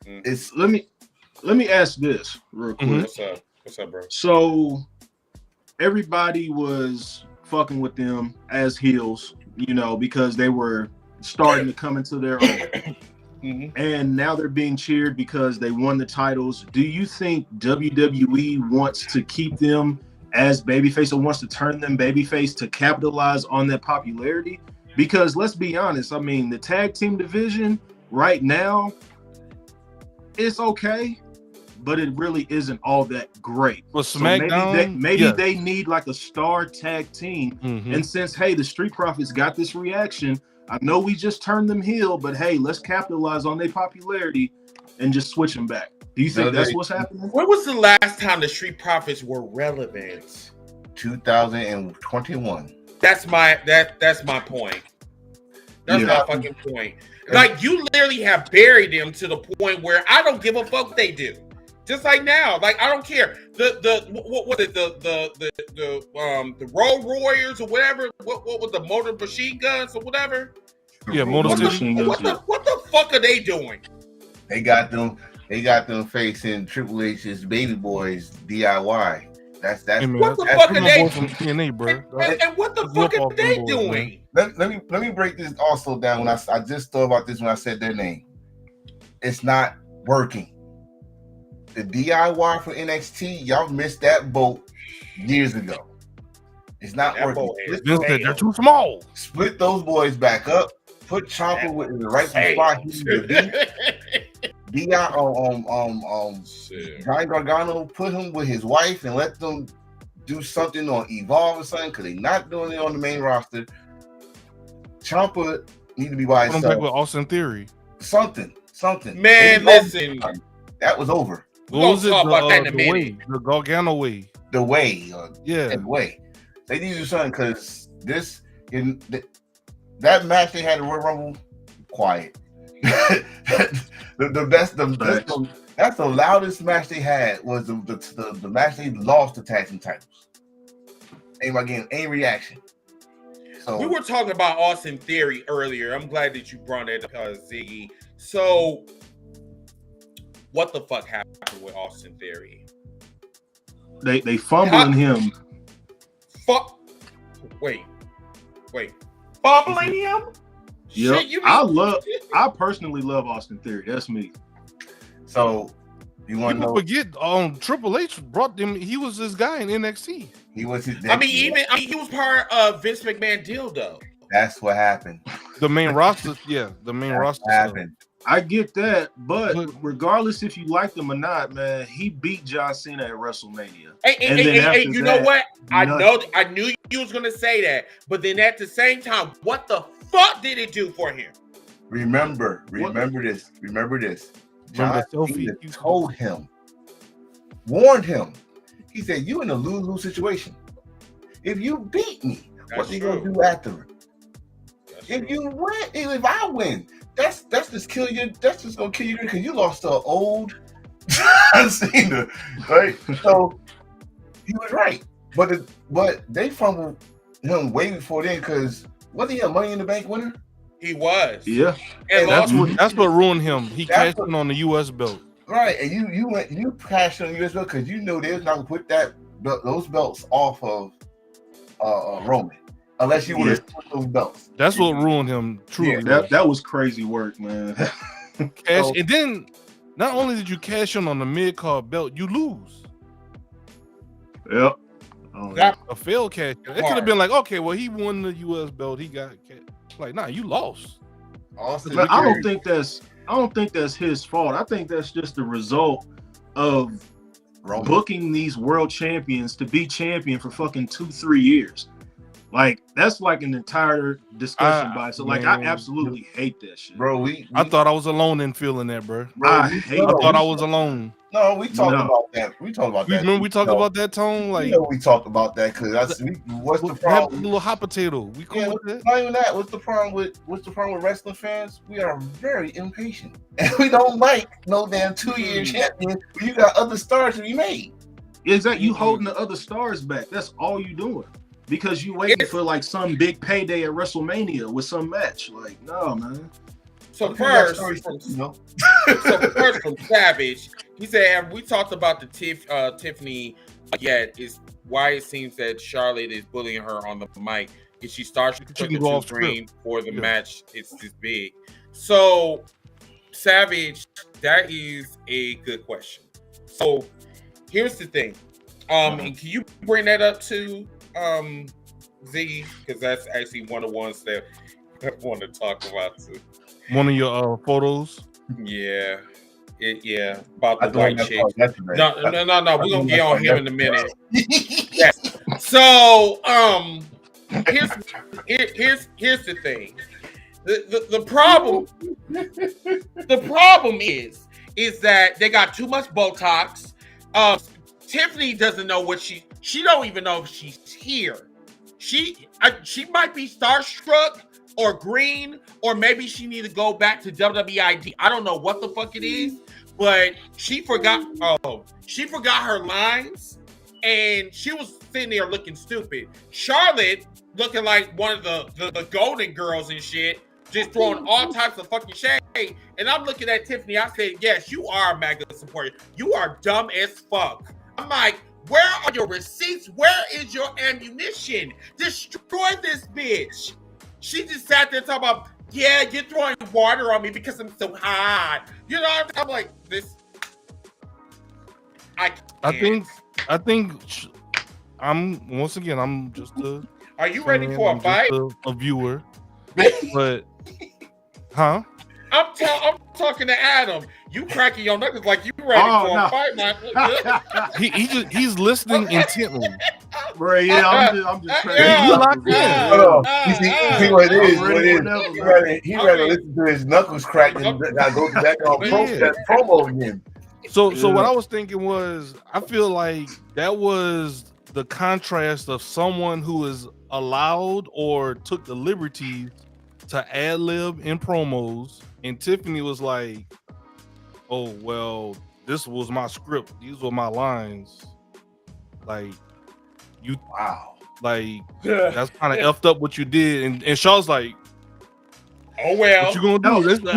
It's let me ask this real quick. What's up, bro? So everybody was fucking with them as heels, you know, because they were starting to come into their own. And now they're being cheered because they won the titles. Do you think WWE wants to keep them as babyface, or wants to turn them babyface to capitalize on that popularity? Because let's be honest, I mean, the tag team division right now, it's okay, but it really isn't all that great. Well, SmackDown, maybe they need like a star tag team. And since, hey, the Street Profits got this reaction, I know we just turned them heel, but hey, let's capitalize on their popularity and just switch them back. Do you think that's what's happening? When was the last time the Street Profits were relevant? 2021. That's my point. That's my fucking point. Like, you literally have buried them to the point where I don't give a fuck what they do. Just like now, like I don't care. The Road Warriors or whatever. What was the Motor Machine Guns or whatever? Yeah, Motor Machine Guns. What the fuck are they doing? They got them facing Triple H's Baby Boys DIY. That's what the fuck are they from TNA, bro? And what the fuck are they doing? Let me break this also down. When I just thought about this when I said their name. It's not working. The DIY for NXT, y'all missed that boat years ago. It's not working. They're too small. Split those boys back up. Put Ciampa in the right spot. Johnny Gargano, put him with his wife and let them do something on Evolve or something, because they're not doing it on the main roster. Ciampa need to be by himself. Back with Austin Theory. Something. Man, listen. That was over. What was it? The Gargano way. The way. The way. They need to do something because that match they had in Royal Rumble, quiet. That's the loudest match they had was the match they lost the tag team titles. Anybody getting any reaction? So we were talking about Austin Theory earlier. I'm glad that you brought it up, Ziggy. So, what the fuck happened with Austin Theory? They fumbling him. Wait. Fumbling him? Yep. Shit, I personally love Austin Theory. That's me. So you want to know? Forget Triple H brought him. He was this guy in NXT. He was his. he was part of Vince McMahon deal though. That's what happened. The main roster, the main roster happened. I get that, but regardless if you like him or not, man, he beat John Cena at WrestleMania. Hey, you know what? I knew you was gonna say that, but then at the same time, what the fuck did it do for him? Remember this. John Cena told him, warned him. He said, "You in a lose-lose situation. If you beat me, what are you gonna do after it? If you win, if I win, that's just kill you. That's just gonna kill you because you lost to old John Cena, right? So he was right, but they fumbled him way before then because wasn't he a Money in the Bank winner? He was, yeah. And that's what ruined him. He cashed in on the U.S. belt, right? And you cashed on the U.S. belt because you know they're not gonna put those belts off of Roman. Unless you would have put those belts. That's what ruined him. Truly, that was crazy work, man. And then not only did you cash in on the mid-card belt, you lose. Yep. A failed cash. It could have been like, okay, well, he won the U.S. belt. He got cash. Like, nah, you lost. But I don't think that's his fault. I think that's just the result of booking these world champions to be champion for fucking 2-3 years. Like, that's like an entire discussion by itself. Like, I absolutely hate that shit. Bro, I thought I was alone in feeling that, bro. I thought I was alone. No, we talked about that. We talked about that. Remember we talked about that, Tone? Like, we talked about that because what's the problem? Little hot potato. We cool with that? Not even that. What's the problem with wrestling fans? We are very impatient. And we don't like no damn 2-year champion when you got other stars to be made. Exactly. You holding the other stars back. That's all you doing. Because you waiting for like some big payday at WrestleMania with some match. Like, no, man. So first from Savage, he said, have we talked about the Tiffany yet? Is why it seems that Charlotte is bullying her on the mic. If she starts to go off screen for the match, it's this big. So Savage, that is a good question. So here's the thing. And can you bring that up to Z, because that's actually one of the ones that I want to talk about too. One of your photos? Yeah, about the white chick. No. We're gonna get on him in a minute. Yes. So, here's the thing. The problem is that they got too much Botox. Tiffany doesn't know what she don't even know if she's here. She might be starstruck or green, or maybe she need to go back to WWID. I don't know what the fuck it is, but she forgot her lines, and she was sitting there looking stupid. Charlotte looking like one of the Golden Girls and shit, just throwing all types of fucking shade. And I'm looking at Tiffany. I said, yes, you are a MAGA supporter. You are dumb as fuck. I'm like, where are your receipts? Where is your ammunition? Destroy this bitch. She just sat there talking about, yeah, you're throwing water on me because I'm so hot. You know what I'm like, this. I think I'm just a. Are you ready for a fight? A viewer. But, huh? I'm talking to Adam. You cracking your knuckles like you ready for a fight, man. He's listening intently. Bro, yeah, I'm just trying to see what it is. He ready to listen to his knuckles crack and go back on promo again. So what I was thinking was, I feel like that was the contrast of someone who is allowed or took the liberties to ad lib in promos, and Tiffany was like, "Oh well, this was my script. These were my lines." Like you, Wow. like that's kind of effed up what you did, and Shaw's like, Oh well. "What you gonna do?" No,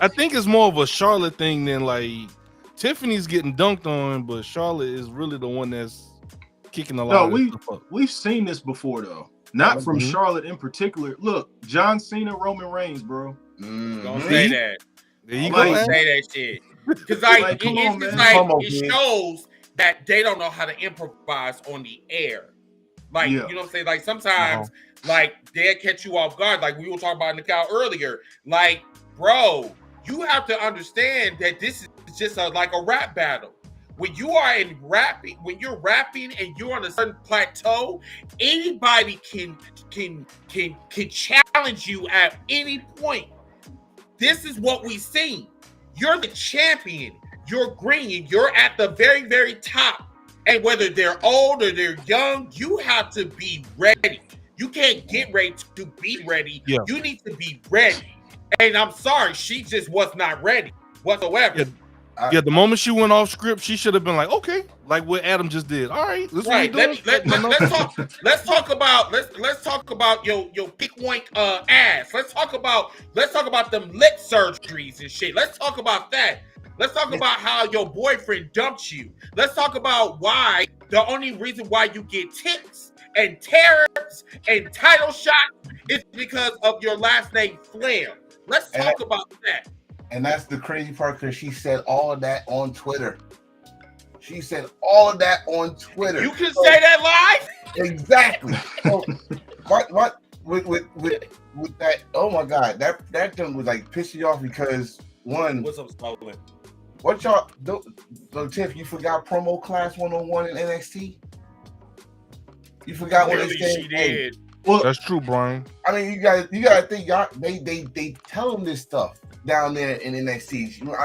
I think it's more of a Charlotte thing than like Tiffany's getting dunked on, but Charlotte is really the one that's kicking a lot of stuff up. We've seen this before though. Not from Charlotte in particular. Look, John Cena, Roman Reigns, bro. Don't say that. There you Don't go. say that shit. Because like, it shows that they don't know how to improvise on the air. Like, you know what I'm saying? Like sometimes, like they'll catch you off guard. Like we were talking about Nicole earlier. Like, bro, you have to understand that this is just like a rap battle. When you are when you're rapping and you're on a certain plateau, anybody can challenge you at any point. This is what we've seen. You're the champion. You're green. You're at the very, very top. And whether they're old or they're young, you have to be ready. You can't get ready to be ready. Yeah. You need to be ready. And I'm sorry, she just was not ready whatsoever. Yeah, the moment she went off script, she should have been like, okay, like what Adam just did. All right, let's talk about your pick wank ass. Let's talk about them lip surgeries and shit. Let's talk about that. Let's talk about how your boyfriend dumped you. Let's talk about why the only reason why you get tips and tariffs and title shots is because of your last name Flair. Let's talk about that. And that's the crazy part, because she said all of that on Twitter. She said all of that on Twitter. You can say that live? Exactly. So what with that, oh my God, that thing was like pissing you off because one. What's up, Stolen? What y'all do? So Tiff, you forgot promo class 101 in NXT? You forgot what they said? She did. Well, that's true, Brian. I mean, you gotta think, y'all. They tell them this stuff down there in NXT. You know,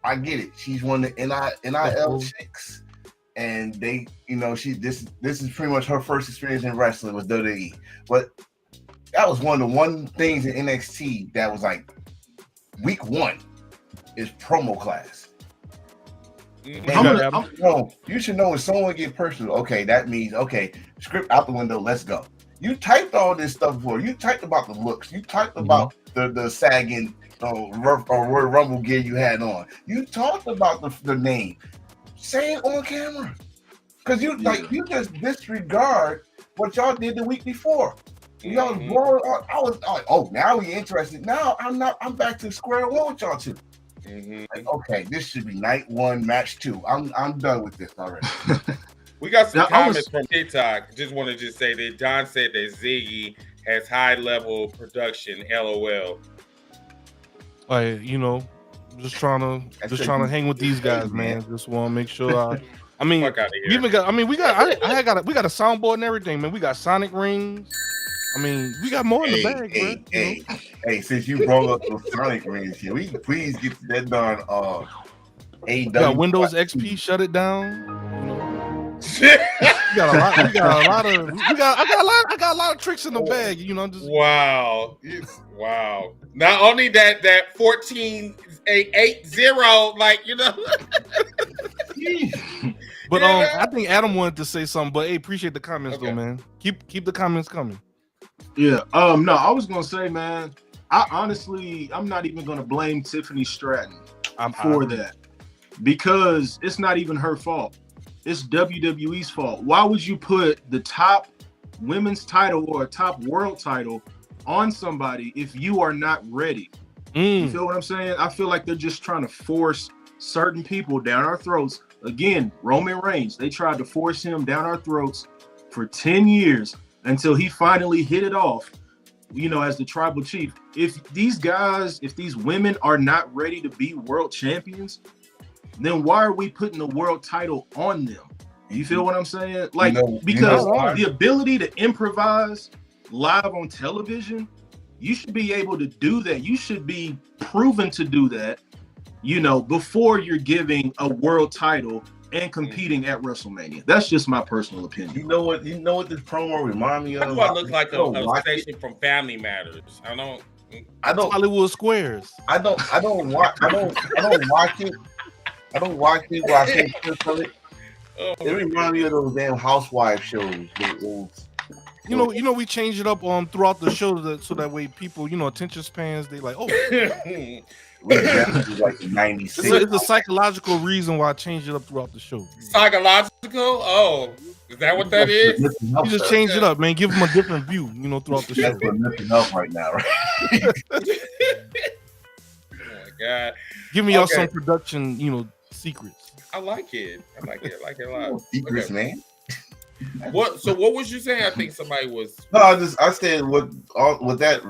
I get it. She's one of the NIL chicks, and they, you know, this is pretty much her first experience in wrestling with WWE. But that was one of the things in NXT that was like week one is promo class. You should know when someone get personal. Okay, that means script out the window. Let's go. You typed all this stuff before. You typed about the looks. You typed about the sagging Royal Rumble gear you had on. You talked about the name. Say it on camera, because you just disregard what y'all did the week before. Y'all I was like, oh, now we interested. Now I'm back to square one with y'all two. Like, okay, this should be night one, match two. I'm done with this already. We got some comments from TikTok. Just want to say that John said that Ziggy has high level production. LOL. You know, just trying to hang with these guys, man. Just want to make sure. I mean, we got a soundboard and everything, man. We got Sonic rings. I mean, we got more in the bag, bro. Hey, since you brought up those Sonic rings here, we please get that darn AW. We got Windows XP, shut it down. I got a lot of tricks in the bag, you know. Just wow. Not only that 14.80, like, you know. But I think Adam wanted to say something, but hey, appreciate the comments though, man. Keep the comments coming. Yeah. No, I was gonna say, man, I'm not even gonna blame Tiffany Stratton for that, because it's not even her fault. It's WWE's fault. Why would you put the top women's title or a top world title on somebody if you are not ready? You feel what I'm saying? I feel like they're just trying to force certain people down our throats. Again, Roman Reigns, they tried to force him down our throats for 10 years until he finally hit it off, you know, as the tribal chief. If these women are not ready to be world champions, then why are we putting the world title on them? You feel what I'm saying? Like, because the ability to improvise live on television, you should be able to do that. You should be proven to do that, you know, before you're giving a world title and competing at WrestleMania. That's just my personal opinion. You know what this promo remind me That's of? what looks like a watch station from Family Matters. I don't Hollywood Squares. I don't watch it. I don't watch it, but I see clips of it. It reminds me of those damn housewife shows. You know, we change it up throughout the show so that way people, attention spans, they like, oh, like 96. It's a psychological reason why I change it up throughout the show. Psychological? Oh, is that what that is? You just change it up, man. Give them a different view, throughout the show. That's what nothing up right now, right? Oh my God. Give me y'all some production, secrets. I like it a lot. Secrets, man. So what was you saying? I think somebody was. No, I said with that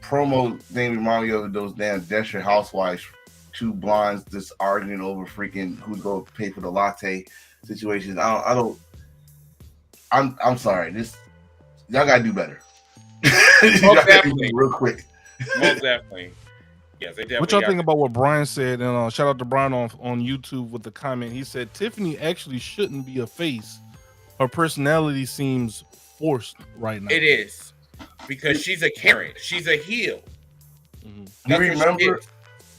promo thing remind me of those damn Desperate Housewives, two blondes just arguing over freaking who's going to pay for the latte situations. I'm sorry. Y'all gotta do better. Most definitely. Real quick. Most definitely. Yes, they definitely. What y'all think about what Brian said? And shout out to Brian on YouTube with the comment. He said Tiffany actually shouldn't be a face. Her personality seems forced right now. It is because she's a Karen. She's a heel. You remember?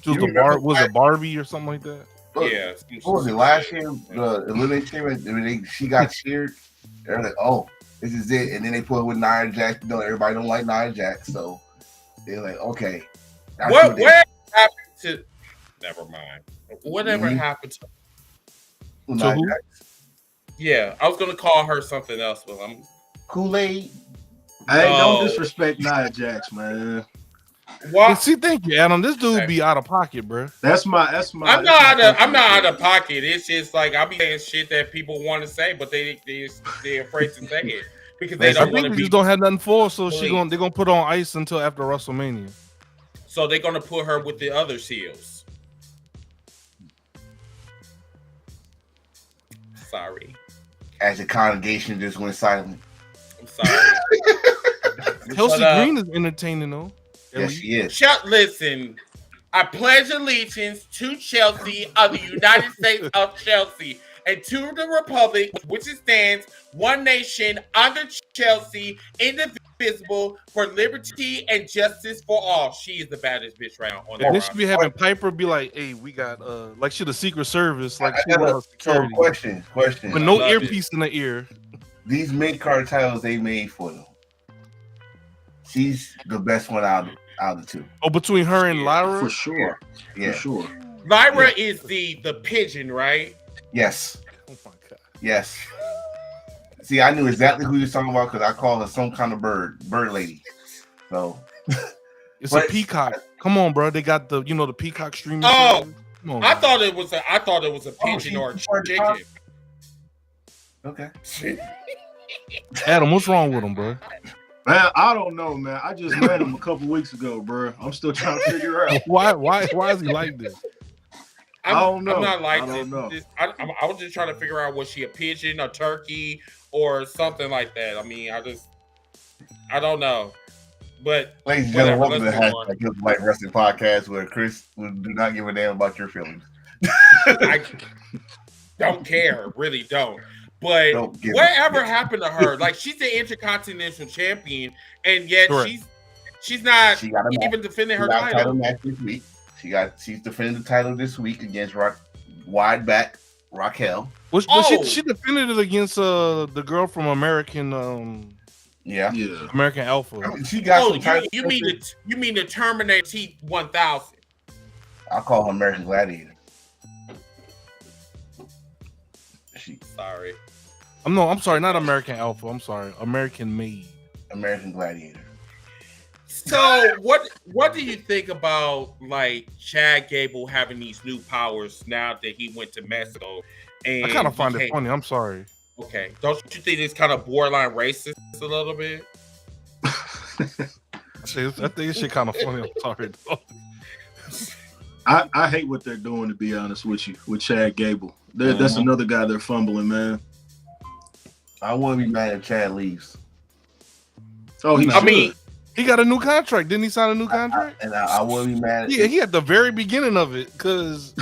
Was it Barbie or something like that? Yeah. What was it last year? The elimination she got cheered. They're like, "Oh, this is it," and then they put it with Nia Jax. Everybody don't like Nia Jax, so they're like, "Okay." What happened to? Never mind. Whatever happened to Nia who? Jax? Yeah, I was gonna call her something else, but I'm Kool-Aid. Hey, don't disrespect Nia Jax, man. What? See, thank you, Adam. This dude be out of pocket, bro. That's my. I'm not out of pocket. It's just like I'll be saying shit that people want to say, but they're afraid to say it because they don't want to be. Just don't have nothing for her, so they're gonna put her on ice until after WrestleMania. So they're gonna put her with the other heels. Sorry. As the congregation just went silent. I'm sorry. Chelsea Green is entertaining though. Yes, she is. Listen, I pledge allegiance to Chelsea of the United States of Chelsea and to the Republic, which stands one nation under Chelsea, indivisible, for liberty and justice for all. She is the baddest bitch right now on that. They should be having Piper be like, "Hey, we got like she the Secret Service, like she was security." Question. With no earpiece in the ear. These mid-card titles they made for them. She's the best one out of the two. Oh, between her and Lyra? For sure. Yeah. For sure. Lyra is the pigeon, right? Yes. Oh my God. Yes. See, I knew exactly who you were talking about because I call her some kind of bird lady. So it's a peacock. Come on, bro. They got the the peacock streaming. Oh, come on, I thought it was a pigeon or a chicken. Okay. Adam, what's wrong with him, bro? Man, I don't know, man. I just met him a couple weeks ago, bro. I'm still trying to figure out why is he like this? I don't know. I'm not like I don't know. I was just trying to figure out, was she a pigeon, a turkey, or something like that? I mean, I don't know. But ladies and gentlemen, welcome to the #Heels4Lyfe Wrestling Podcast, where Chris do not give a damn about your feelings. I don't care, really don't. But whatever happened to her? Like, she's the Intercontinental Champion, and yet she's not even defending her title. Match this week. She's defending the title this week against wide back Raquel. She defended it against the girl from American American Alpha. I mean, she got you mean the Terminator T-1000? I'll call her American Gladiator. Sorry. I'm sorry, not American Alpha. I'm sorry, American Made. American Gladiator. So what do you think about like Chad Gable having these new powers now that he went to Mexico? And I kind of find it funny. I'm sorry. Okay, don't you think it's kind of borderline racist a little bit? I think this shit kind of funny. I'm sorry. I hate what they're doing, to be honest with you, with Chad Gable. That's another guy they're fumbling, man. I wouldn't be mad if Chad leaves. Oh, He got a new contract. Didn't he sign a new contract? I wouldn't be mad. Yeah, he at the very beginning of it because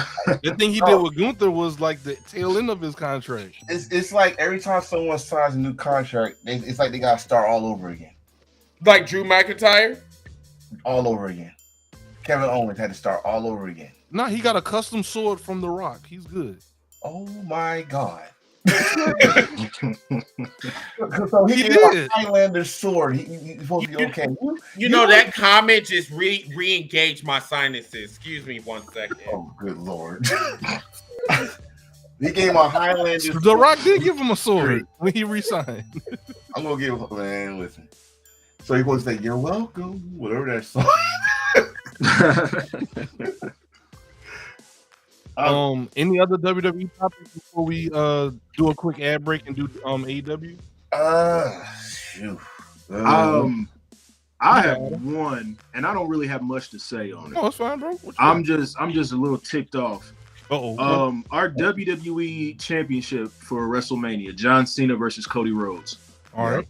the thing he did with Gunther was like the tail end of his contract. It's like every time someone signs a new contract, it's like they got to start all over again. Like Drew McIntyre? All over again. Kevin Owens had to start all over again. Nah, he got a custom sword from The Rock. He's good. Oh my God. So he did a Highlander sword. He's supposed to be okay. You know that comment just re-engaged my sinuses. Excuse me 1 second. Oh, good Lord. He gave him a Highlander. The Rock did give him a sword when he resigned. I'm gonna give him, man. Listen. So he supposed to say, "You're welcome," whatever that song. Any other WWE topics before we do a quick ad break and do AEW? Shoot. I have one, and I don't really have much to say on it. Oh, it's fine, bro. I'm just a little ticked off. Uh-oh. Our WWE championship for WrestleMania, John Cena versus Cody Rhodes. All right.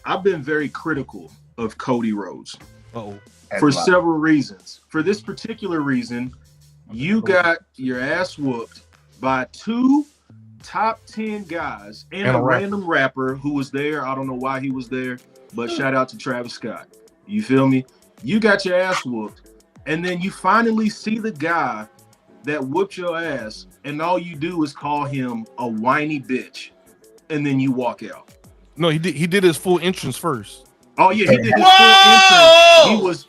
I've been very critical of Cody Rhodes. Uh-oh. For several reasons. For this particular reason, you got your ass whooped by 2 top 10 guys and a random rapper who was there. I don't know why he was there, but shout out to Travis Scott. You feel me? You got your ass whooped, and then you finally see the guy that whooped your ass, and all you do is call him a whiny bitch, and then you walk out. No, he did his full entrance first. Oh yeah, he did his full entrance.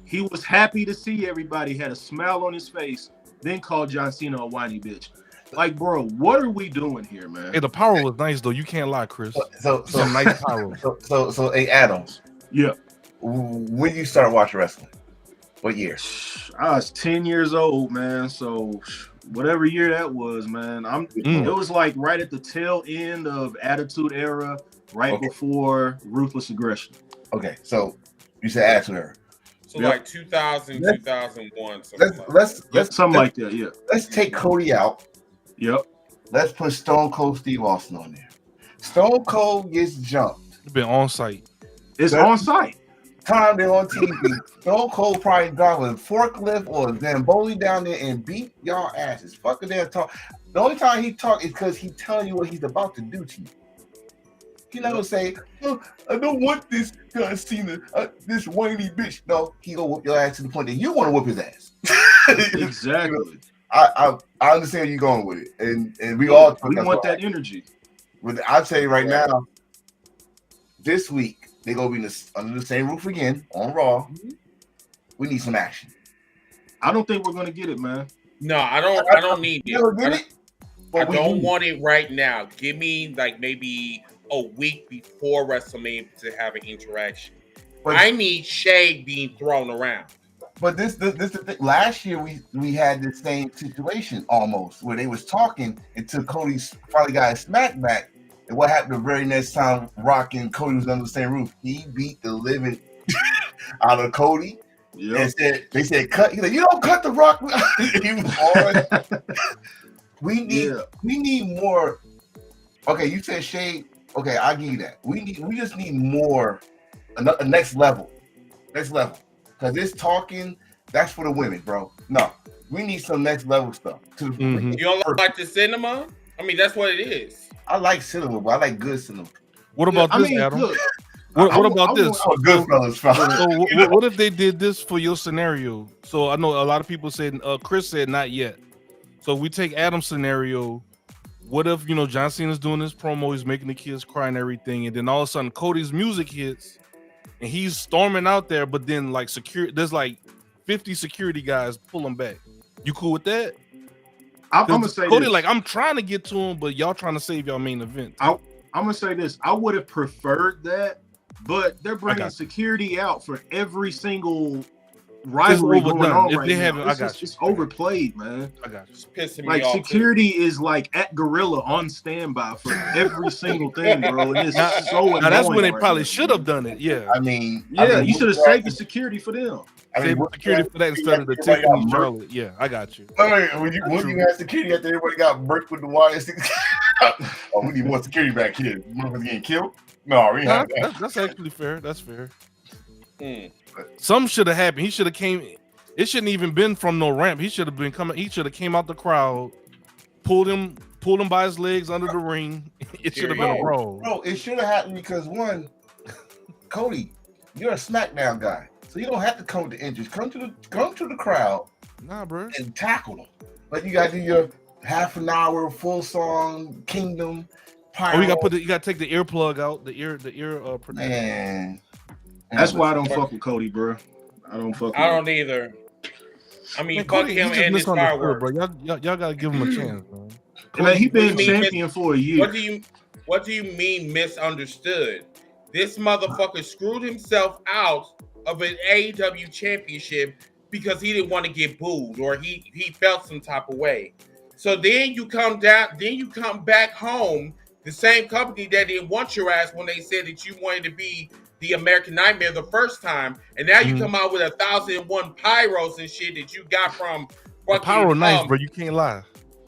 He was happy to see everybody, had a smile on his face, then called John Cena a whiny bitch. Like, bro, what are we doing here, man? Hey, the power was nice though. You can't lie, Chris. So some nice power. So hey, Adams. Yeah. When you start watching wrestling? What year? I was 10 years old, man. So whatever year that was, man. It was like right at the tail end of Attitude Era, right before Ruthless Aggression. Okay, so you said Attitude Era. So like 2000, 2001, something like that, yeah. Let's take Cody out. Yep. Let's put Stone Cold Steve Austin on there. Stone Cold gets jumped. It's been on site. It's on site. Time they're on TV. Stone Cold probably drive a forklift or a Zamboni down there and beat y'all asses. Fuck a damn talk. The only time he talk is because he's telling you what he's about to do to you. He's not gonna say, oh, I don't want this John Cena, this whiny bitch. No, he gonna whoop your ass to the point that you want to whoop his ass. Exactly. I understand where you're going with it, and we all want that energy. But I'll tell you right now, this week they're gonna be under the same roof again on Raw. We need some action. I don't think we're gonna get it, man. No, I don't need it. I don't want it right now. Give me like maybe a week before WrestleMania to have an interaction. But I need shade being thrown around. But this the thing. Last year we had the same situation almost where they was talking until Cody finally got his smack back. And what happened the very next time Rock and Cody was under the same roof? He beat the living out of Cody. Yep. And they said cut. He's like, you don't cut the Rock. He was hard. We need more. Okay, you said shade. Okay, I'll give you that. We just need more, a next level. Because this talking, that's for the women, bro. No, we need some next level stuff. You don't like the cinema? I mean, that's what it is. I like cinema, but I like good cinema. What about this, Adam? What about this? What if they did this for your scenario? So I know a lot of people said, Chris said not yet. So we take Adam's scenario. What if, John Cena's doing this promo, he's making the kids cry and everything, and then all of a sudden Cody's music hits and he's storming out there, but then like there's like 50 security guys pull him back. You cool with that? I'm gonna say Cody, this. like, I'm trying to get to him, but y'all trying to save y'all main event. I'm gonna say this. I would have preferred that, but they're bringing security out for every single rivalry going on right now. It's overplayed, man. I got you. It's pissing me like off. Security is like at Gorilla on standby for every single thing, bro. And it's so annoying. Now that's when they probably should have done it. Yeah. I mean, you should have saved the security for them. Save security for that instead of the Tiffany Charlotte. Yeah, I got you. I mean, when you had security after everybody got burnt with the wires. We need more security back here. Motherfuckers getting killed? No, we have that. That's actually fair. That's fair. Something should have happened. He should have came. It shouldn't even been from no ramp. He should have been coming. He should have came out the crowd, pulled him by his legs under the ring. It should have been a brawl. Bro, it should have happened because one, Cody, you're a SmackDown guy, so you don't have to come with the injuries. Come to the crowd, bro, and tackle them. Like you got to do your half an hour full song Kingdom. Pyro. Oh, you got to take the earplug out. The ear protector. Man, that's why I don't fuck with Cody, bro. I don't either. I mean, fuck Cody, him and his fireworks. Bro. Y'all gotta give him a chance, man. Man, he been champion for a year. What do you mean misunderstood? This motherfucker screwed himself out of an AEW championship because he didn't want to get booed or he felt some type of way. So then you come back home, the same company that didn't want your ass when they said that you wanted to be the American Nightmare the first time, and now you come out with 1,001 pyros and shit that you got from fucking pyro nice, bro. You can't lie.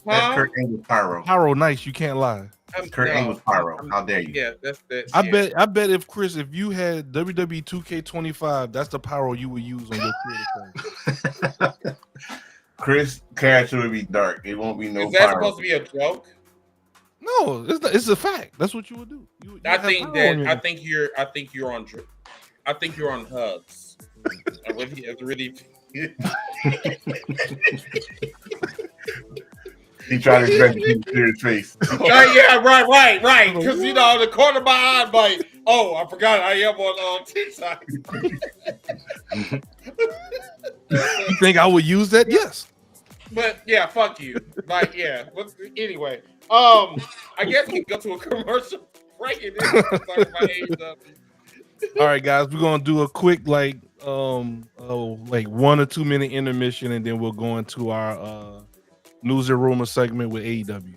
That's Kurt Angle pyro. Pyro nice, you can't lie. Kurt Angle pyro. How dare you? Yeah, that's that. I bet if Chris, if you had WWE 2K25, that's the pyro you would use on your creative phone. Chris' character would be dark. It won't be no. Is that supposed to be a joke? No, it's a fact. That's what you would do. I think you're on hugs. I really. He tried to drag the serious face. Yeah, right. Because the corner of my eye, like, oh, I forgot I am on TikTok. You think I would use that? Yes. But yeah, fuck you. Like, yeah. Anyway, I guess we can go to a commercial break and then talk about AEW. All right, guys, we're gonna do a quick like 1 or 2 minute intermission, and then we'll go into our news and rumor segment with AEW.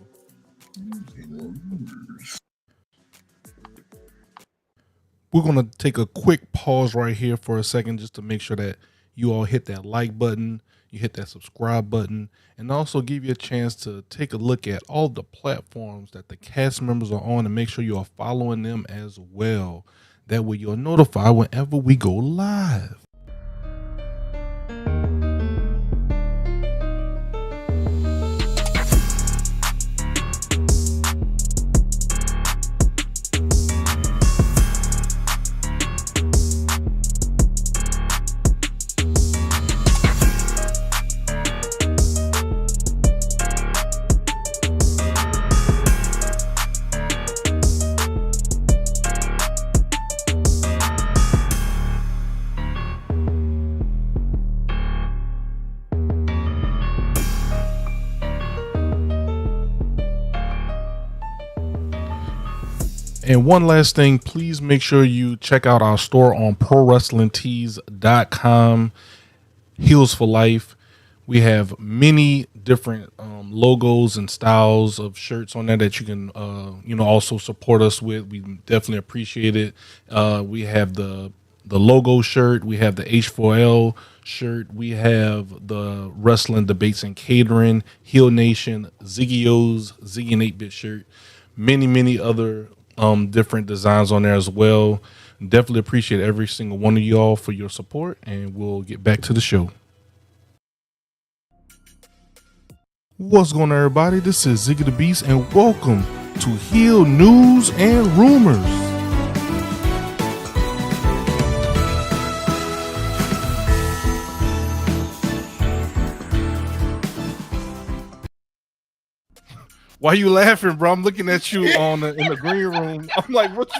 We're gonna take a quick pause right here for a second just to make sure that you all hit that like button, you hit that subscribe button, and also give you a chance to take a look at all the platforms that the cast members are on and make sure you are following them as well. That way you're notified whenever we go live. And one last thing, please make sure you check out our store on ProWrestlingTees.com, Heels4Lyfe. We have many different logos and styles of shirts on there that you can, also support us with. We definitely appreciate it. We have the logo shirt. We have the H4L shirt. We have the Wrestling Debates and Catering, Heel Nation, Ziggy O's, Ziggy and 8-Bit shirt. Many other different designs on there as well. Definitely appreciate every single one of y'all for your support, and we'll get back to the show. What's going on, everybody? This is Ziggy the Beast, and welcome to Heel News and Rumors. Why are you laughing, bro? I'm looking at you in the green room. I'm like, what's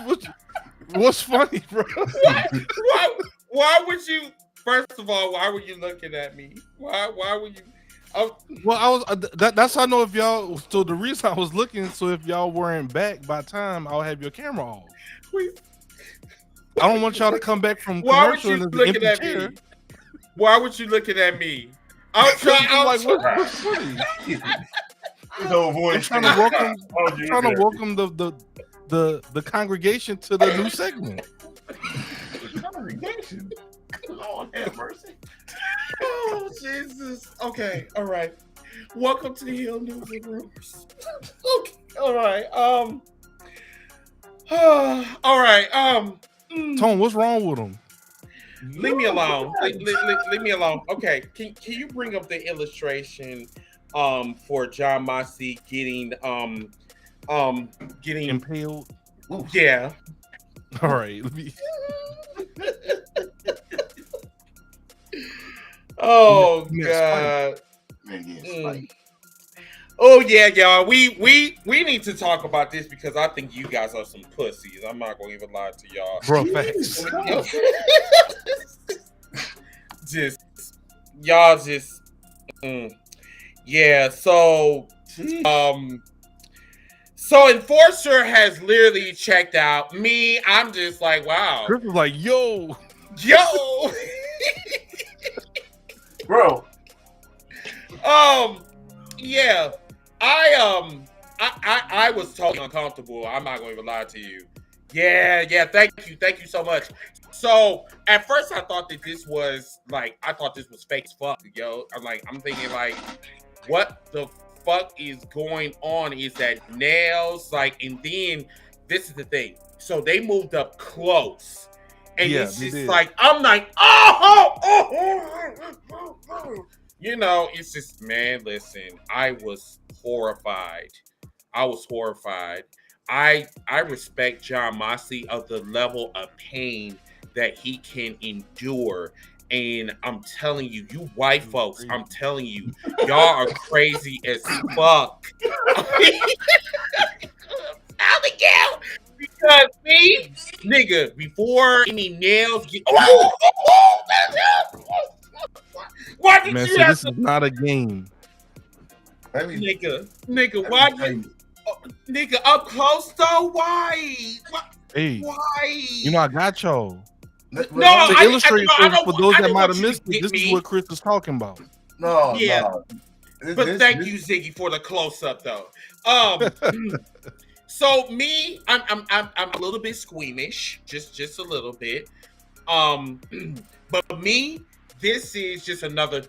funny, bro? Why would you? First of all, why were you looking at me? Why were you? Well, I was. That's how I know if y'all. So the reason I was looking, so if y'all weren't back by time, I'll have your camera off. I don't want y'all to come back from commercial and looking at me. Why would you looking at me? I'm like, what's funny? His whole voice. I'm trying to welcome the congregation to the new segment. The congregation. Lord have mercy. Oh Jesus. Okay. All right. Welcome to the Heel News and Rumors. Okay. All right. All right. Tone, what's wrong with him? Leave me alone. Leave me alone. Okay, can you bring up the illustration for Jon Moxley getting getting Impaled. yeah. All right. Let me... Oh You meant God. Man, yeah, Mm. Spike. Oh yeah, y'all. We need to talk about this because I think you guys are some pussies. I'm not gonna even lie to y'all. Bro, facts. Just y'all just yeah. So so Enforcer has literally checked out. Me, I'm just like, wow, Chris was like, yo. Bro. Yeah. I was totally uncomfortable. I'm not gonna even lie to you. Yeah, thank you so much. So at first I thought that this was like fake as fuck, yo. I'm thinking like, what the fuck is going on? Is that nails? Like, and then this is the thing. So they moved up close. And Yeah, it's they just did. like, I'm like, you know, it's just, man, listen, I was horrified. I respect Jon Moxley of the level of pain that he can endure. And I'm telling you, you white folks, I'm telling you, y'all are crazy as fuck. Because me, nigga, before any nails get. Why did Man, you so have this to, is not a game. nigga? Why you, nigga, up close though? Why? Hey, Why? you know I got y'all. No, To illustrate I don't for those I that don't might want have you missed to it, get this me. is what Chris is talking about. No. But thank you, Ziggy, for the close up though. So me, I'm a little bit squeamish, just a little bit. But me, this is just another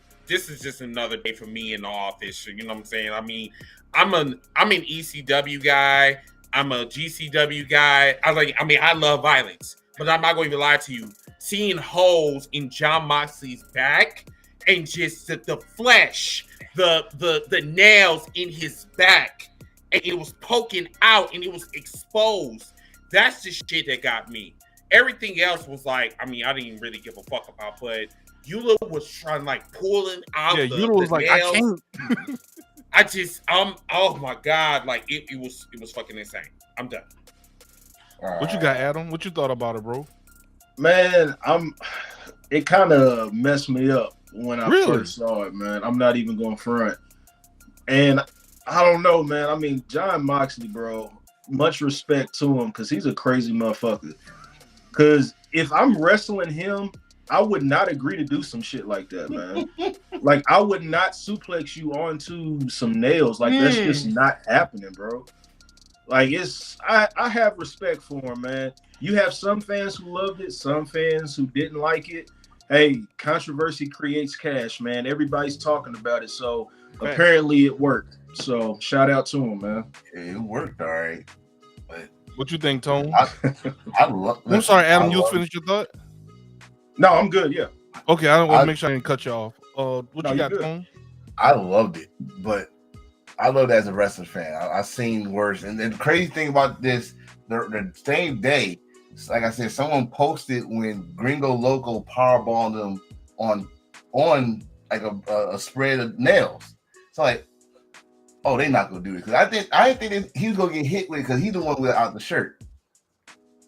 day for me in the office. You know what I'm saying? I mean, I'm an ECW guy. I'm a GCW guy. I love violence, but I'm not going to lie to you. Seeing holes in Jon Moxley's back and just the flesh, the nails in his back, and it was poking out and it was exposed. That's the shit that got me. Everything else was like, I didn't really give a fuck about, but Eula was trying like pulling out the was like, nails. I can't. Oh my God, like it was fucking insane. I'm done. What you got, Adam? What you thought about it, bro? Man, it kind of messed me up when I Really? first saw it, man. I'm not even going front. And I don't know, man. I mean, Jon Moxley, bro, much respect to him because he's a crazy motherfucker. Because if I'm wrestling him, I would not agree to do some shit like that, man. Like, I would not suplex you onto some nails. Like, that's just not happening, bro. Like, I have respect for him, man. You have some fans who loved it, some fans who didn't like it. Hey, controversy creates cash, man. Everybody's talking about it, so apparently it worked. So shout out to him, man. It worked, all right. But what you think, Tone? I'm sorry, Adam. You finished your thought? No, I'm good. Yeah. Okay, I don't want to make sure I didn't cut you off. What you got, Tone? I loved it, but I loved it as a wrestling fan. I've seen worse. And the crazy thing about this, the same day, like I said, someone posted when Gringo Loco powerballed them on like a spread of nails. So like, oh, they're not gonna do it because I didn't think he was gonna get hit with it because he's the one without the shirt.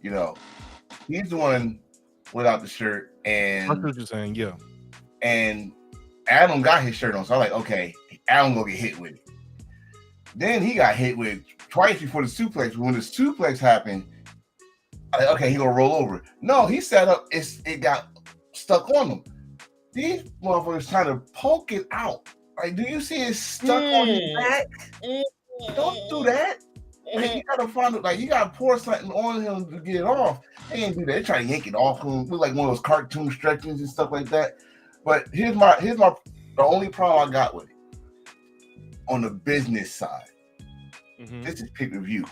You know, he's the one without the shirt, and that's what you're saying, yeah. And Adam got his shirt on, so I'm like, okay, Adam gonna get hit with it. Then he got hit with twice before the suplex. When the suplex happened, I'm like, okay, he gonna roll over. No, he sat up. It got stuck on him. These motherfuckers trying to poke it out. Like, do you see it stuck on his back? Don't do that. Like, you gotta find it. Like, you gotta pour something on him to get it off. They ain't do that. They try to yank it off him. Look like one of those cartoon stretchings and stuff like that. But here's the only problem I got with it. On the business side, this is pay-per-view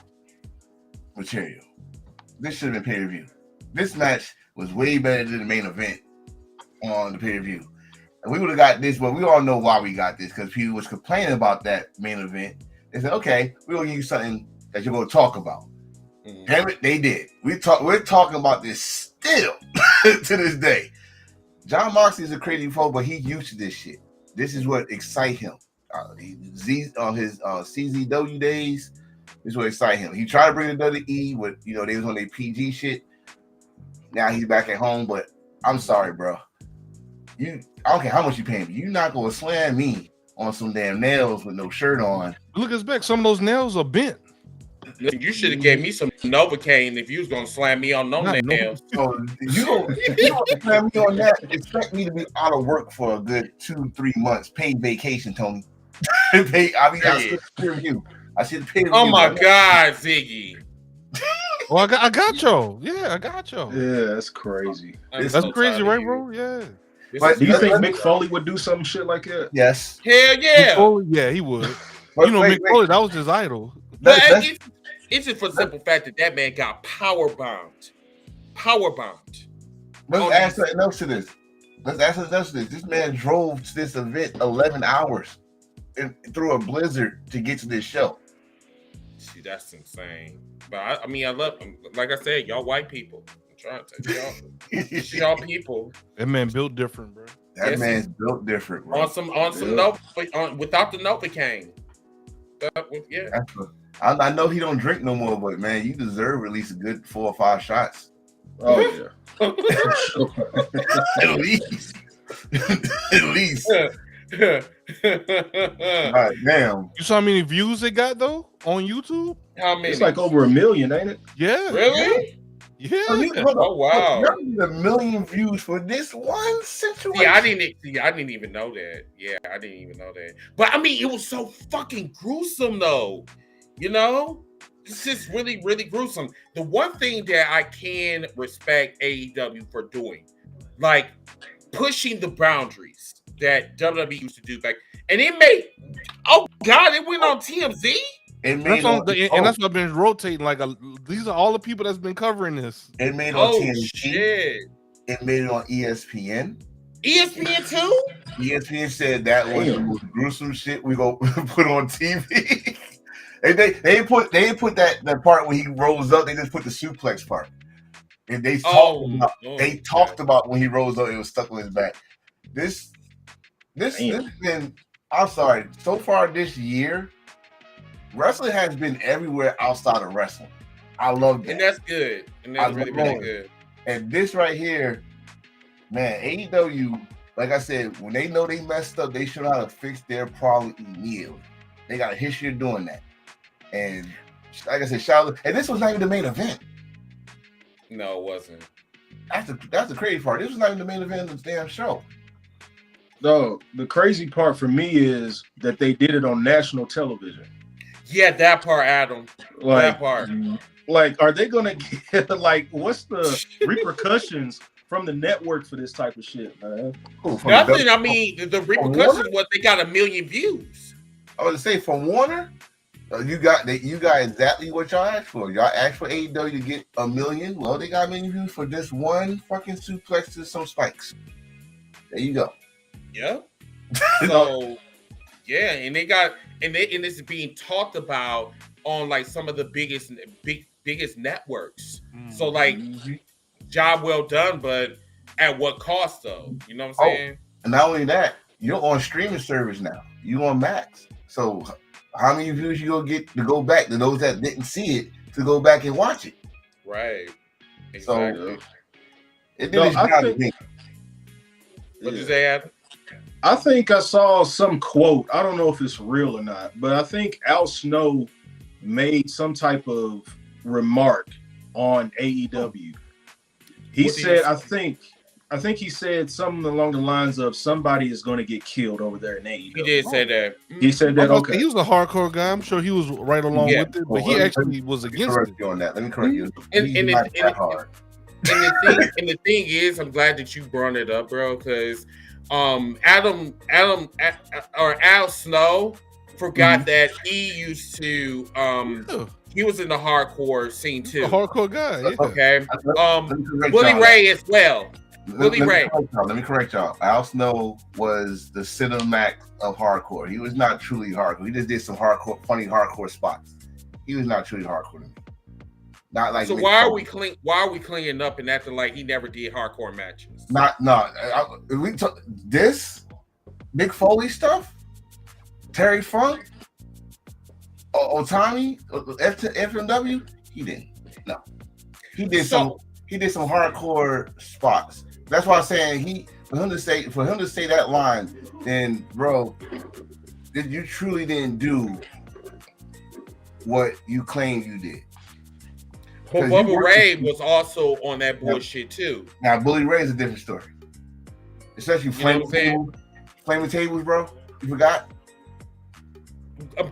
material. This should have been pay-per-view. This match was way better than the main event on the pay-per-view. And we would have got this, but we all know why we got this, because people was complaining about that main event. They said, okay, we're gonna give you something that you're gonna talk about. Damn it, they did. We're talking about this still to this day. Jon Moxley is a crazy folk, but he's used to this shit. This is what excites him. On his CZW days, this is what excites him. He tried to bring the WWE, but they was on their PG shit. Now he's back at home, but I'm sorry, bro. I don't care how much you pay me. You're not gonna slam me on some damn nails with no shirt on. Look at his back. Some of those nails are bent. You should have gave me some Novocaine if you was gonna slam me on nails. So if you don't slam me on that, expect me to be out of work for a good 2-3 months, paid vacation, Tony. I should pay you. I should pay. Oh my God, Ziggy. Well, I got y'all. Yeah, I got y'all. Yeah, that's crazy. That's so crazy, right, bro? Yeah. But do you think Mick Foley would do some shit like that? Yes. Hell yeah. Foley, yeah, he would. Mick Foley, that was his idol. But it's just for the simple fact that man got power bombed. Let's add something else to this. This man drove to this event 11 hours through a blizzard to get to this show. See, that's insane. But I love them. Like I said, y'all white people. I'm trying to tell y'all. Y'all people. That man built different, bro. That man's built different, bro. On some without the Novocaine. Yeah. I know he don't drink no more, but man, you deserve at least a good 4 or 5 shots. Oh yeah. At least. At least. Right, damn. You saw how many views it got though on YouTube? How many? It's like over 1 million, ain't it? Yeah. Really? Yeah. Oh wow. You're getting 1 million views for this one situation. Yeah, I didn't even know that. Yeah, I didn't even know that. But I mean, it was so fucking gruesome though. It's just really, really gruesome. The one thing that I can respect AEW for doing, like pushing the boundaries that WWE used to do back, and it went on TMZ. And that's what I've been rotating. Like these are all the people that's been covering this. It made on TMZ. Shit. It made it on ESPN. ESPN too? ESPN said that was the most gruesome shit we go put on TV. And they put that part when he rolls up. They just put the suplex part, and they talked about when he rolls up, it was stuck on his back. This has been. I'm sorry. So far this year, wrestling has been everywhere outside of wrestling. I love that, and that's good. And that's really, really good. And this right here, man, AEW. Like I said, when they know they messed up, they should know how to fix their problem immediately. They got a history of doing that. And like I said, Charlotte, and this was not even the main event. No, it wasn't. That's the crazy part. This was not even the main event of the damn show. No, the crazy part for me is that they did it on national television. Yeah, that part, Adam. That part. Like, are they gonna get what's the repercussions from the network for this type of shit, man? Nothing. I mean, the repercussions was they got 1 million views. I was to say from Warner. You got exactly what y'all asked for. Y'all asked for AEW to get 1 million. Well, they got 1 million views for this one fucking suplex to some spikes. There you go. Yeah. So, yeah, and it's being talked about on like some of the biggest networks. So like, job well done, but at what cost though? You know what I'm saying? And not only that, you're on streaming service now. You on Max. So how many views you gonna get to go back to those that didn't see it to go back and watch it? Right. Exactly. So it did its job. What did you say, Adam? I think I saw some quote. I don't know if it's real or not, but I think Al Snow made some type of remark on AEW. He said, I think he said something along the lines of somebody is going to get killed over there in AEW. He did say that. He said that. Okay, he was a hardcore guy. I'm sure he was right along with it, but he actually was against it. You on that. Let me correct you. And the thing is, I'm glad that you brought it up, bro, because Al Snow forgot that he used to he was in the hardcore scene too. A hardcore guy. Yeah. Okay. Willie Ray as well. Willie Ray. Let me correct y'all. Al Snow was the Cinemax of hardcore. He was not truly hardcore. He just did some funny hardcore spots. He was not truly hardcore to me. Not like. So why are we cleaning up and acting like he never did hardcore matches? This Mick Foley stuff, Terry Funk, Otani, FMW. He didn't. No, he did some hardcore spots. That's why I'm saying for him to say that line, then bro, you truly didn't do what you claim you did. But Bubba Ray was also on that bullshit too. Now, Bully Ray is a different story. Especially flaming tables, bro. You forgot?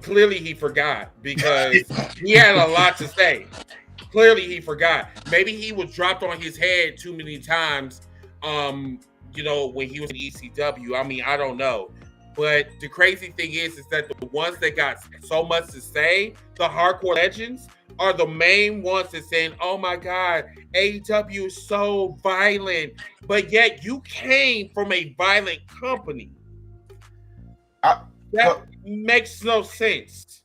Clearly he forgot because he had a lot to say. Clearly he forgot. Maybe he was dropped on his head too many times, when he was in ECW. I mean, I don't know. But the crazy thing is that the ones that got so much to say, the hardcore legends, are the main ones that saying, oh my God, AEW is so violent. But yet you came from a violent company. That makes no sense.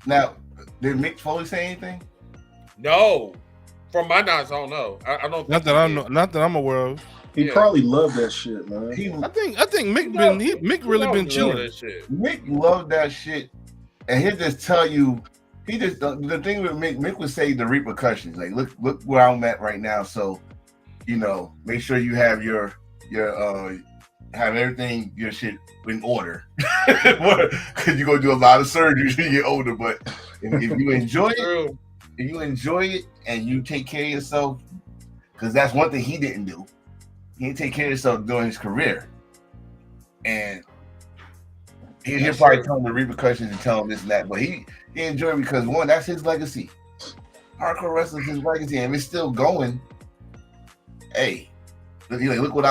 Now, did Mick Foley say anything? No. From my knowledge, I don't know. I don't. Not that I'm aware of. He probably loved that shit, man. I think Mick really been chilling. Mick loved that shit, and he'll just tell you. The thing with Mick would say the repercussions. Like, look where I'm at right now. So, make sure you have your have everything, your shit in order. Because you're gonna do a lot of surgery when you get older. But if you enjoy it, and you take care of yourself, because that's one thing he didn't do. He didn't take care of himself during his career, and he'll probably tell him the repercussions and tell him this and that. But he enjoyed it because, one, that's his legacy. Hardcore wrestling is his legacy, and it's still going. Hey, look what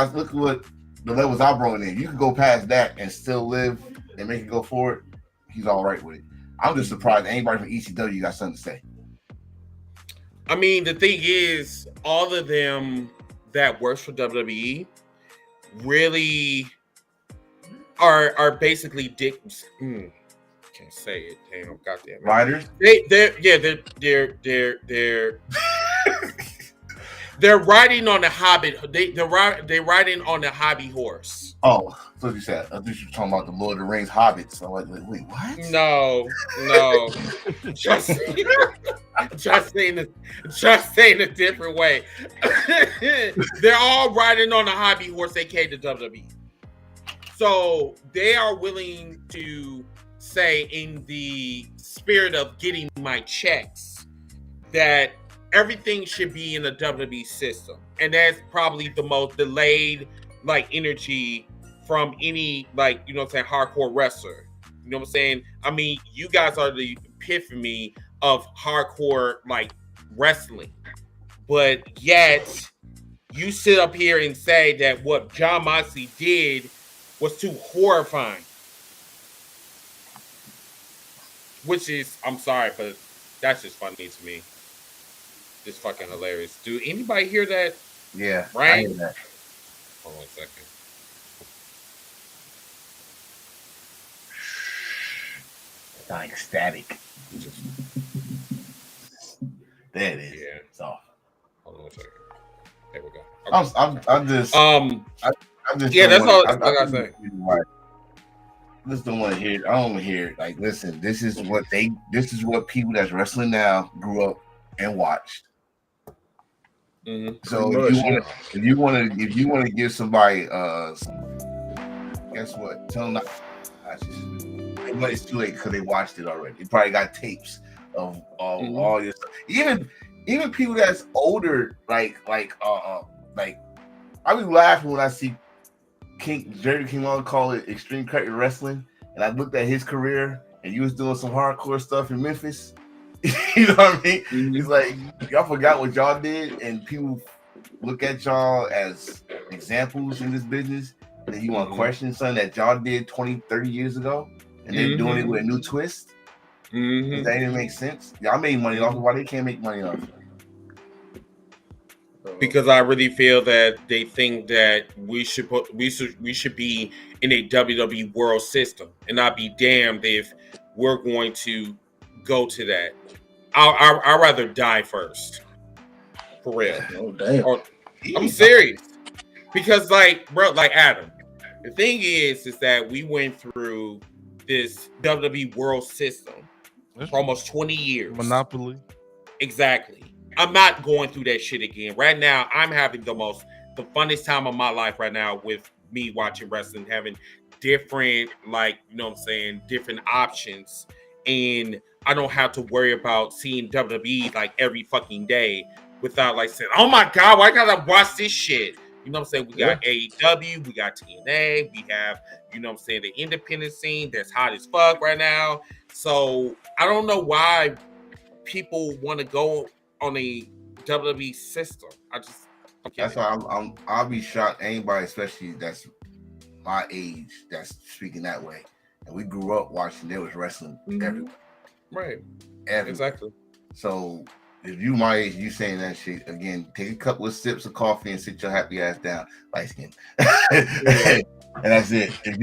the levels I brought in. You can go past that and still live and make it go forward. He's all right with it. I'm just surprised anybody from ECW got something to say. I mean, the thing is, all of them that works for WWE really are basically dicks. Can't say it. Damn, goddamn. Riders. They're riding on the Hobbit. They're riding on the hobby horse. Oh, so you said. I think you were talking about the Lord of the Rings hobbits. I'm like, wait, what? No. just saying a different way. They're all riding on the hobby horse. They came to WWE, so they are willing to say, in the spirit of getting my checks, that everything should be in the WWE system. And that's probably the most delayed energy from any hardcore wrestler. You know what I'm saying? I mean, you guys are the epiphany of hardcore wrestling. But yet you sit up here and say that what Jon Moxley did was too horrifying. Which is, I'm sorry, but that's just funny to me. Just fucking hilarious. Do anybody hear that? Yeah, right? I hear that. Hold on a second. Like static. There it is. Yeah. It's off. Hold on a second. There we go. Okay. I'm just. Yeah, that's all I gotta say. I just don't want to hear it. I don't want to hear it. Like, listen, this is what people that's wrestling now grew up and watched. Mm-hmm. So if you want to give somebody guess what? Tell them not. But it's too late because they watched it already. They probably got tapes of all your stuff. Even people that's older, like I be laughing when I see Jerry King on call it Extreme Credit Wrestling, and I looked at his career, and you was doing some hardcore stuff in Memphis. You know what I mean? Mm-hmm. It's like y'all forgot what y'all did, and people look at y'all as examples in this business, and then you want to question something that y'all did 20, 30 years ago, and they're doing it with a new twist. That didn't make sense. Y'all made money off of why they can't make money off. because I really feel that they think that we should be in a WWE world system, and I'd be damned if we're going to go to that. I'd rather die first, for real. Oh damn! Or, I'm serious, because bro, Adam, the thing is that we went through this WWE world system for almost 20 years. Monopoly. Exactly. I'm not going through that shit again. Right now, I'm having the funnest time of my life right now with me watching wrestling, having different, different options. And I don't have to worry about seeing WWE every fucking day without saying, oh my God, why gotta watch this shit? You know what I'm saying? We got AEW, we got TNA, we have, the independent scene that's hot as fuck right now. So I don't know why people want to go on a WWE system. That's why I'll be shocked. Anybody, especially that's my age, that's speaking that way. And we grew up watching. There was wrestling everywhere. Right. Everywhere. Exactly. So if you my age, you saying that shit again, take a couple of sips of coffee and sit your happy ass down, light skin. And that's it. If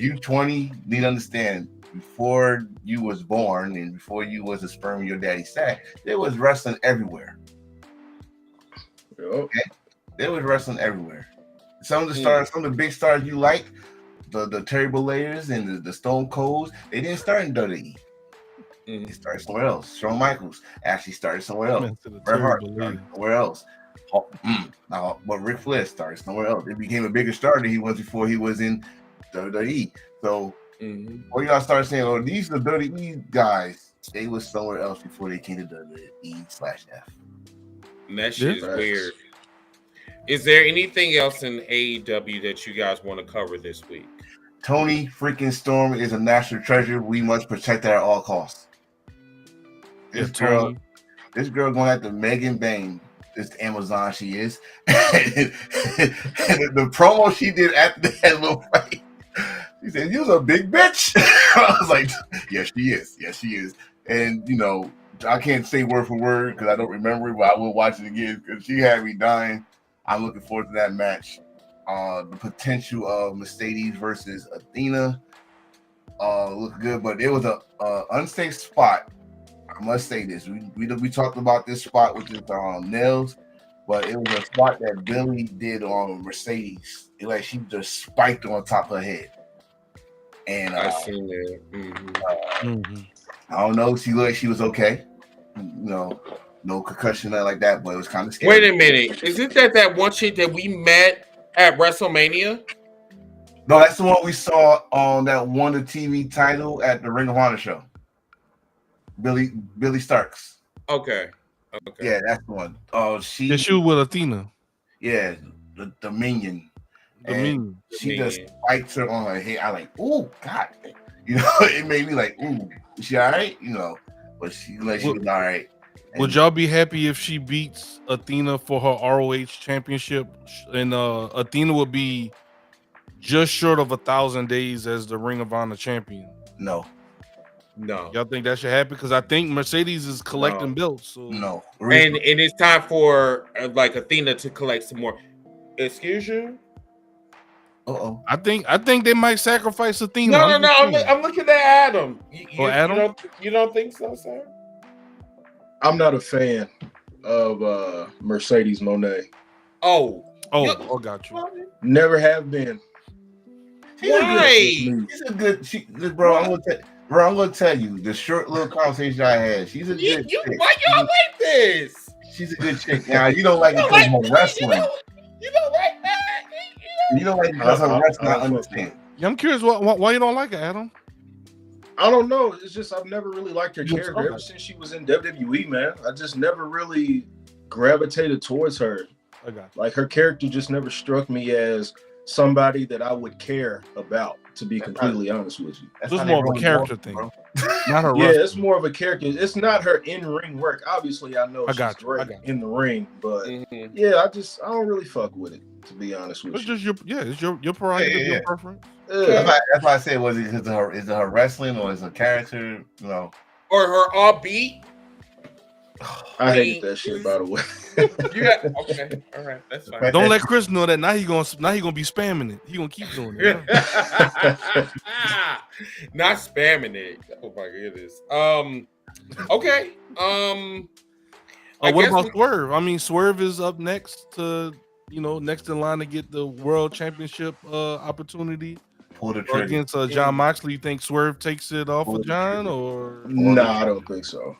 you 20, need to understand. Before you was born and before you was a sperm your daddy sack, there was wrestling everywhere. Okay? There was wrestling everywhere. Some of the stars, some of the big stars you like, the Terry Bollayers and the Stone Colds, they didn't start in WWE. They started somewhere else. Shawn Michaels actually started somewhere else. Bret Hart started somewhere else. But Ric Flair started somewhere else. It became a bigger star than he was before he was in WWE. So when y'all start saying, "Oh, these are WWE guys," they was somewhere else before they came to WWE/F. And that shit is weird. Is there anything else in AEW that you guys want to cover this week? Tony freaking Storm is a national treasure. We must protect her at all costs. This girl going after Megan Bain. This Amazon she is. And the promo she did after that little fight. He said, "You was a big bitch." I was like, "Yes, she is. Yes, she is." And I can't say word for word because I don't remember it, but I will watch it again because she had me dying. I'm looking forward to that match. The potential of Mercedes versus Athena looked good, but it was a unsafe spot. I must say this. We talked about this spot with his nails, but it was a spot that Billy did on Mercedes. She just spiked on top of her head. And I seen that. I don't know. She looked like she was okay. No concussion, nothing like that, but it was kind of scary. Wait a minute. Is it that one chick that we met at WrestleMania? No, that's the one we saw on that won the TV title at the Ring of Honor show. Billy Starks. Okay. Yeah, that's the one. She was with Athena. Yeah, the minion. She just spiked her on her head. I like, oh God. It made me like, ooh, is she all right? But she was all right. Would y'all be happy if she beats Athena for her ROH championship? And Athena would be just short of 1,000 days as the Ring of Honor champion. No. Y'all think that should happen? Because I think Mercedes is collecting belts. So. No. And it's time for Athena to collect some more. Excuse you? Uh-oh. I think they might sacrifice Athena. No. I'm looking at Adam. Adam? You don't think so, sir? I'm not a fan of Mercedes Moné. Oh, got you. Never have been. She's a good. Bro, I'm gonna tell you the short little conversation I had. She's a good chick. Why y'all like this? She's a good chick. Now you don't like it because of her wrestling. You don't like that. You don't like it because of her wrestling. I understand. Yeah, I'm curious why you don't like it, Adam. I don't know. It's just I've never really liked her character ever since she was in WWE, man. I just never really gravitated towards her. I got you. Like her character just never struck me as somebody that I would care about, to be completely honest with you. It's more of a character thing. Not her Yeah, it's more of a character. It's not her in-ring work. Obviously, I know she's great in the ring, but yeah, I don't really fuck with it, to be honest with you. It's just your prerogative, your preference. That's why I said, was it her wrestling or is her character, or her offbeat? I hated that shit, by the way. Okay, all right, that's fine. Don't let Chris know that. Now he gonna be spamming it. He gonna keep doing it. Not spamming it. Oh my goodness. Okay. What about Swerve? I mean, Swerve is up next to next in line to get the world championship opportunity. Pull the trigger against Jon Moxley. You think Swerve takes it off of John, or no? I don't think so.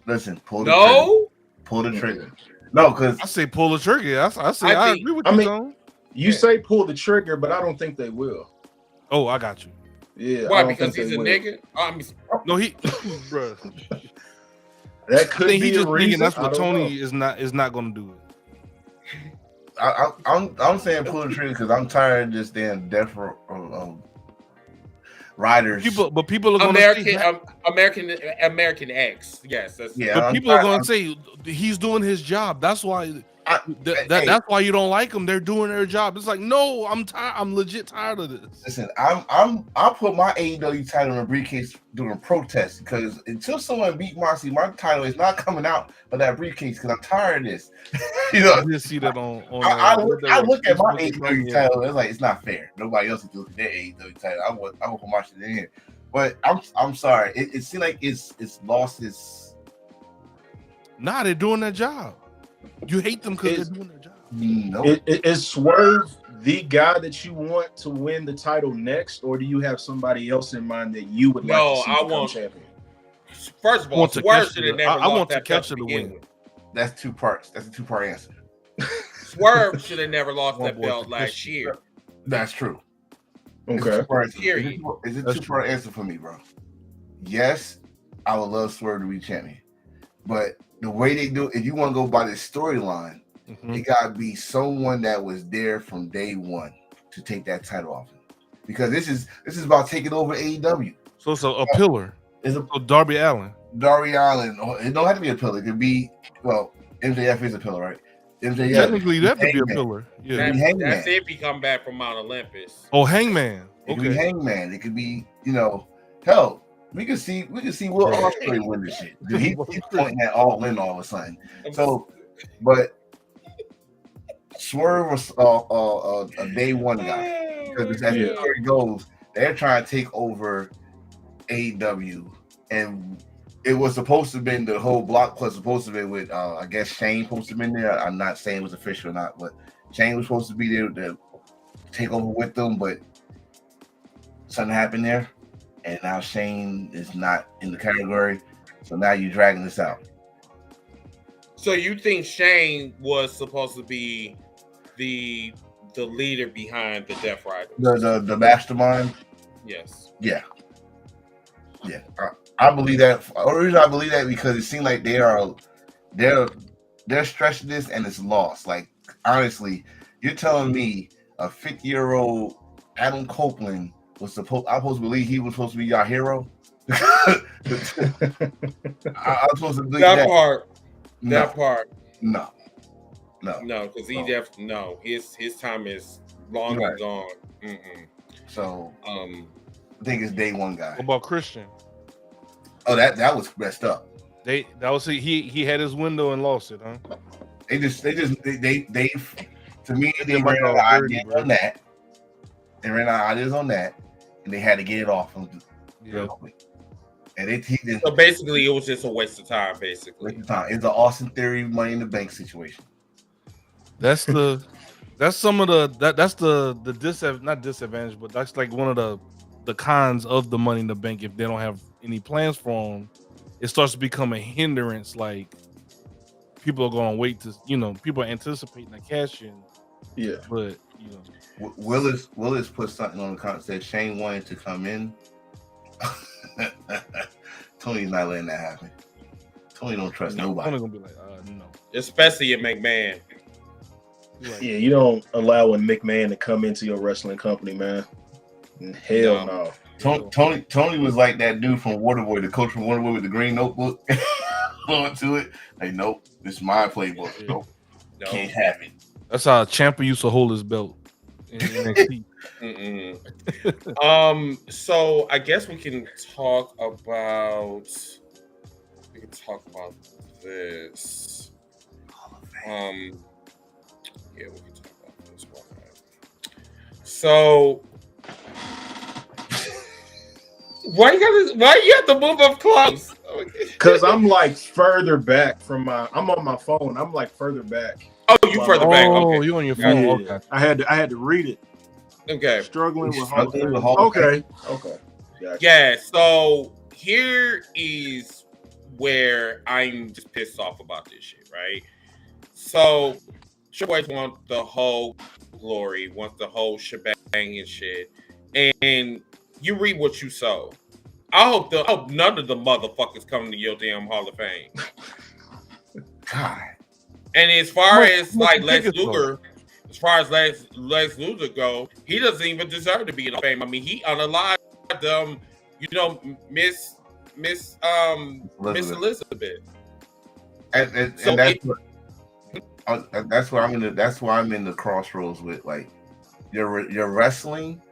Listen, pull the trigger. Pull the trigger. No, because I say pull the trigger. I say I agree with you, Tone. You say pull the trigger, but I don't think they will. Oh, I got you. Yeah. Why? Because he's a nigga? No, he, bro. That could be just a reason. That's what Tony is not going to do it. I'm saying pull the trigger because I'm tired of just damn death riders. People are going to say American X. Yes, that's But people are going to say he's doing his job. That's why. That's why you don't like them. They're doing their job. It's like, no, I'm tired. I'm legit tired of this. Listen, I'll put my AEW title in a briefcase during protest because until someone beat Moxley, my title is not coming out of that briefcase because I'm tired of this. I did see that on I look at my AEW title. It's like it's not fair. Nobody else is doing their AEW title. I want put my shit in here, but I'm sorry. It seems like it's lost its. Nah, they're doing their job. You hate them because they're doing their job. No. Is Swerve the guy that you want to win the title next, or do you have somebody else in mind that you would like to see become champion? First of all, Swerve should have never lost that belt to begin with. That's two parts. That's a two-part answer. Swerve should have never lost that belt last year. That's true. Okay. Is it two-part answer for me, bro? Yes, I would love Swerve to be champion, but the way they do, if you want to go by the storyline, it gotta be someone that was there from day one to take that title off him. Because this is about taking over AEW. So it's a pillar. So Darby Allin. Darby Allin. It don't have to be a pillar. It could be MJF is a pillar, right? MJF. Technically, you have to be a pillar. Yeah. That's if he come back from Mount Olympus. Oh, Hangman. It could be Hangman. It could be hell. We could see Will Ospreay win this shit. He's pointing at all in all of a sudden. So, but Swerve was a day one guy because as the story goes, they're trying to take over AEW, and it was supposed to have been the whole block was supposed to be with I guess Shane supposed to have been there. I'm not saying it was official or not, but Shane was supposed to be there to take over with them, but something happened there. And now Shane is not in the category, so now you're dragging this out. So you think Shane was supposed to be the leader behind the Death Riders? The mastermind? Yes. Yeah. I believe that. The reason I believe that because it seems like they're stretching this and it's lost. Like honestly, you're telling me a 50-year-old Adam Copeland I'm supposed to believe he was supposed to be your hero. I'm supposed to believe that part. No. That part. No, because his time is long and gone. So I think it's day one guy. What about Christian? Oh, that was messed up. He had his window and lost it, huh? They to me they ran out of ideas on that. They ran out of ideas on that. And they had to get it off real quick. And so basically, it was just a waste of time. Basically, it's an Austin Theory Money in the Bank situation. That's not disadvantage, but that's like one of the cons of the Money in the Bank. If they don't have any plans for them, it starts to become a hindrance. Like people are going to wait to, people are anticipating a cash in. Yeah, but Willis put something on the comment said Shane wanted to come in. Tony's not letting that happen. Tony don't trust nobody. Tony's gonna be like, no. Especially in McMahon. Like, yeah, you don't allow a McMahon to come into your wrestling company, man. Hell no. Tony was like that dude from Waterboy, the coach from Waterboy with the green notebook. Going to it. Like, nope, this is my playbook. Nope. Can't have it. That's how Ciampa used to hold his belt in NXT. So I guess we can talk about this. Yeah, we can talk about this one. So, why you have to move up close? Because I'm like further back from I'm on my phone. I'm like further back. Oh, you further back. Okay, you on your phone? Yeah. Okay. I had to read it. Okay. Struggling with Hall of Struggling Fame. with Hall of Okay. Gotcha. Yeah. So here is where I'm just pissed off about this shit, right? So Triple H wants the whole glory, wants the whole shebang and shit, and you read what you sow. I hope none of the motherfuckers come to your damn Hall of Fame. God. And as far as like Lex Lex Luger go, he doesn't even deserve to be in the fame. I mean, he unalived Miss Elizabeth. And that's where I'm in the crossroads with, like, your wrestling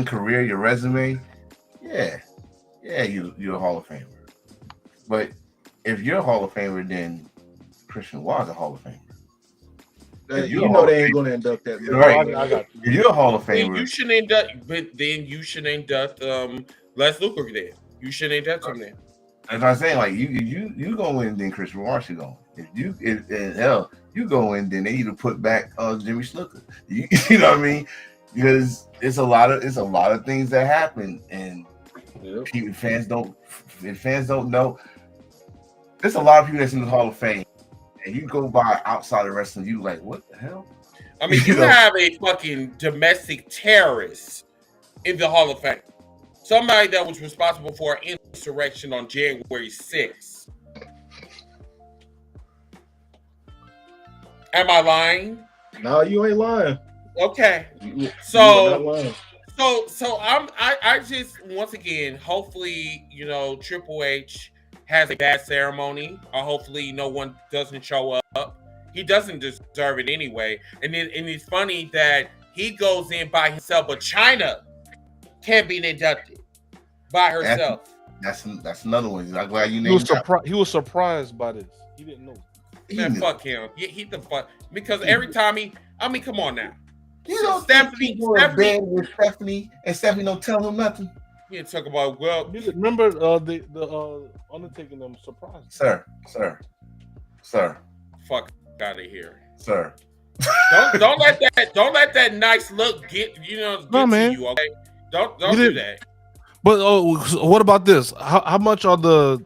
career, your resume. Yeah, you're a Hall of Famer. But if you're a Hall of Famer, then Christian was a Hall of Famer. You know they ain't going to induct that. Right. I got you. If you're a Hall of Famer, then you should induct Les Luger there. You should induct him there. as I'm saying, like you go in, then Christian Walsh should go. If you go in, then they need to put back Jimmy Snuka. You know what I mean? Because it's a lot of things that happen, and fans don't know. There's a lot of people that's in the Hall of Fame, and you go by outside of wrestling, you like, what the hell? I mean, you have a fucking domestic terrorist in the Hall of Fame. Somebody that was responsible for an insurrection on January 6th. Am I lying? No, you ain't lying. Okay. So I just, once again, hopefully, Triple H has a bad ceremony, or hopefully no one doesn't show up. He doesn't deserve it anyway. And it's funny that he goes in by himself, but China can't be inducted by herself. That's another one. I'm glad you named He was surprised by this. He didn't know. Man, fuck him. He the fuck, because every time come on now. You know, Stephanie bed with Stephanie, and Stephanie don't tell him nothing. You talk about, well, remember the Undertaker them surprised. Sir. Fuck out of here, sir. Don't let that nice look get to you. Okay, don't do that. But what about this? How much are the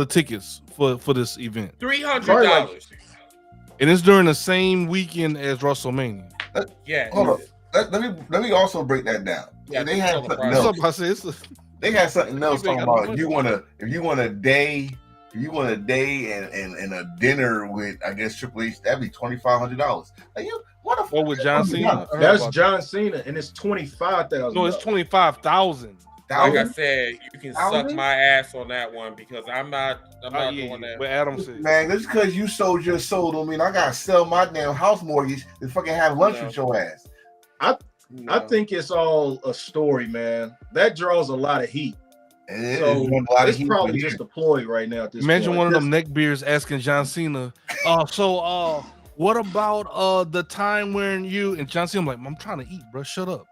tickets for this event? $300. And it's during the same weekend as WrestleMania. Yeah. Hold on. Let me also break that down. Yeah, they had something else. They had something else talking about if you want a day and a dinner with, I guess, Triple H, that'd be $2,500. Like, what a fuck with John Cena? That's John Cena, and it's $25,000. No, it's $25,000. Like I said, you can suck my ass on that one, because I'm not doing that. What Adam said, man, just because you sold your soul don't mean I gotta sell my damn house mortgage to fucking have lunch with your ass. I think it's all a story, man. That draws a lot of heat. It's probably just a ploy right now at this Imagine point. One of them neckbeards asking John Cena, so what about the time when you, and John Cena, I'm trying to eat, bro. Shut up.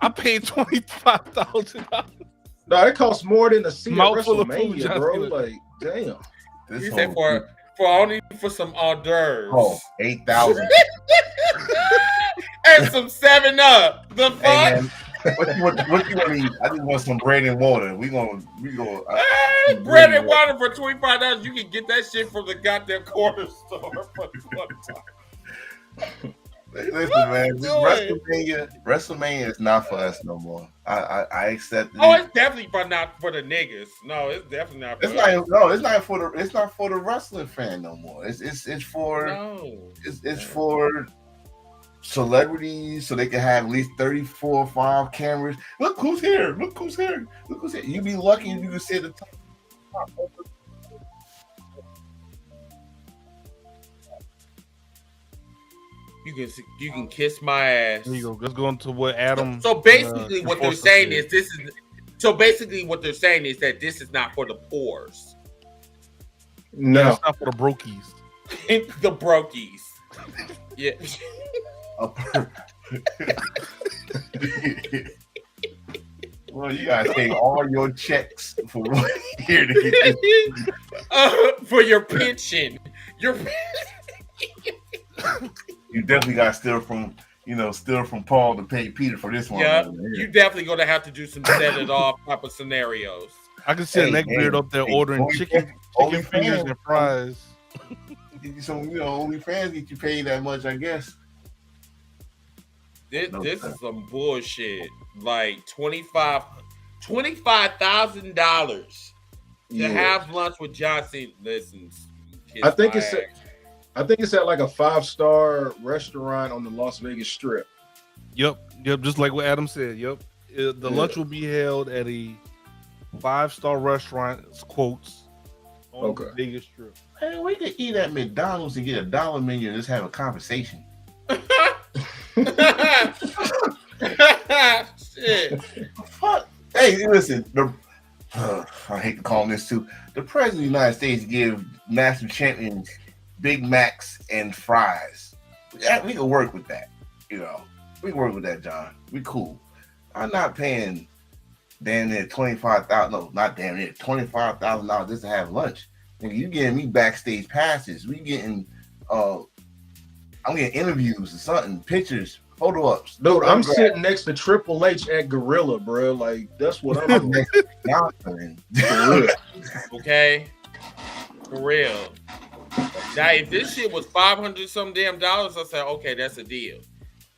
I paid $25,000. No, it costs more than a seat at Mouthful of WrestleMania, food, bro. Like, damn. You said for some hors d'oeuvres. Oh, 8,000. And some 7-Up. The fuck? Hey, what you want to eat? I just want some bread and water. We go. Bread and water for $25. You can get that shit from the goddamn corner store. Listen, man, WrestleMania is not for us no more. I accept it. Oh, it's definitely not for the niggas. No, it's definitely not. It's not for the wrestling fan no more. It's for celebrities, so they can have at least 34 or 5 cameras. Look who's here. You be lucky if you can see at the top. You can kiss my ass. There you go. Let's go into what Adam. So basically, what they're saying is So basically, what they're saying is that this is not for the poors. No, it's not for the brokies. The brokies. Yeah. Well, you gotta take all your checks for here to get this. For your pension. You definitely got to steal from Paul to pay Peter for this one. Yeah, you definitely gonna have to do some set it off type of scenarios. I can see a neckbeard up there ordering chicken fingers and fries. So OnlyFans get you paid that much, I guess. This is some bullshit. Like $25,000 to have lunch with Johnson. Listen, I think it's at like a 5-star restaurant on the Las Vegas Strip. Yep, just like what Adam said. Yep, the lunch will be held at a 5-star restaurant. Quotes on the Vegas Strip. Hey, we could eat at McDonald's and get a $1 menu and just have a conversation. Shit. Fuck. Hey, listen. I hate to call this too. The president of the United States give national champions Big Macs and fries. We can work with that. We can work with that, John. We cool. I'm not paying damn near $25,000. No, not damn near $25,000 just to have lunch. Nigga, you getting me backstage passes. We getting I'm getting interviews or something, pictures, photo ups. Dude, I'm sitting next to Triple H at Gorilla, bro. Like, that's what I'm next to Okay? For real. Now, if this shit was $500 some damn dollars, I said, okay, that's a deal.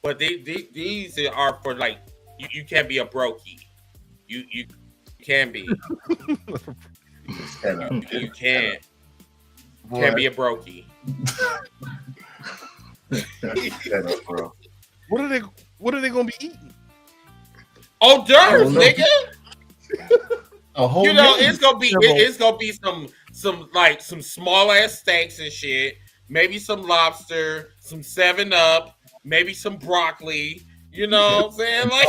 But these are for like, you can't be a brokey. You can be. You can't. Can't be a brokey. Shut up, bro. What are they gonna be eating? Oh, dirt, nigga. A whole it's gonna be some small ass steaks and shit. Maybe some lobster, some 7-Up, maybe some broccoli. You know what I'm saying? Like,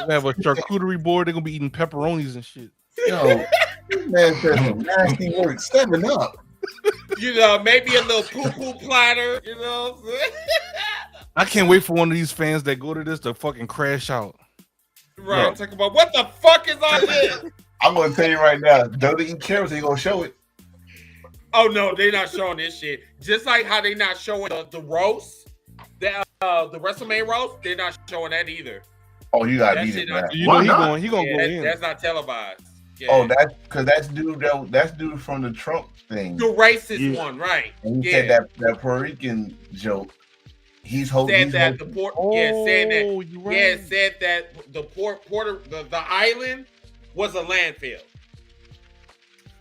they have a charcuterie board. They're gonna be eating pepperonis and shit. Yo, this man said some nasty work. 7-Up. Maybe a little poo-poo platter. You know what I'm saying? I can't wait for one of these fans that go to this to fucking crash out. Right, I'm talking about what the fuck is all this? I'm gonna tell you right now, don't eat carrots, they gonna show it. Oh no, they're not showing this shit. Just like how they not showing the roast, the WrestleMania roast, they're not showing that either. Oh, you gotta beat it, man. He gonna go in. That's not televised. Yeah. Oh, that's because that's dude from the Trump thing. The racist one, right? And he said that Puerto Rican joke. Said that the island was a landfill.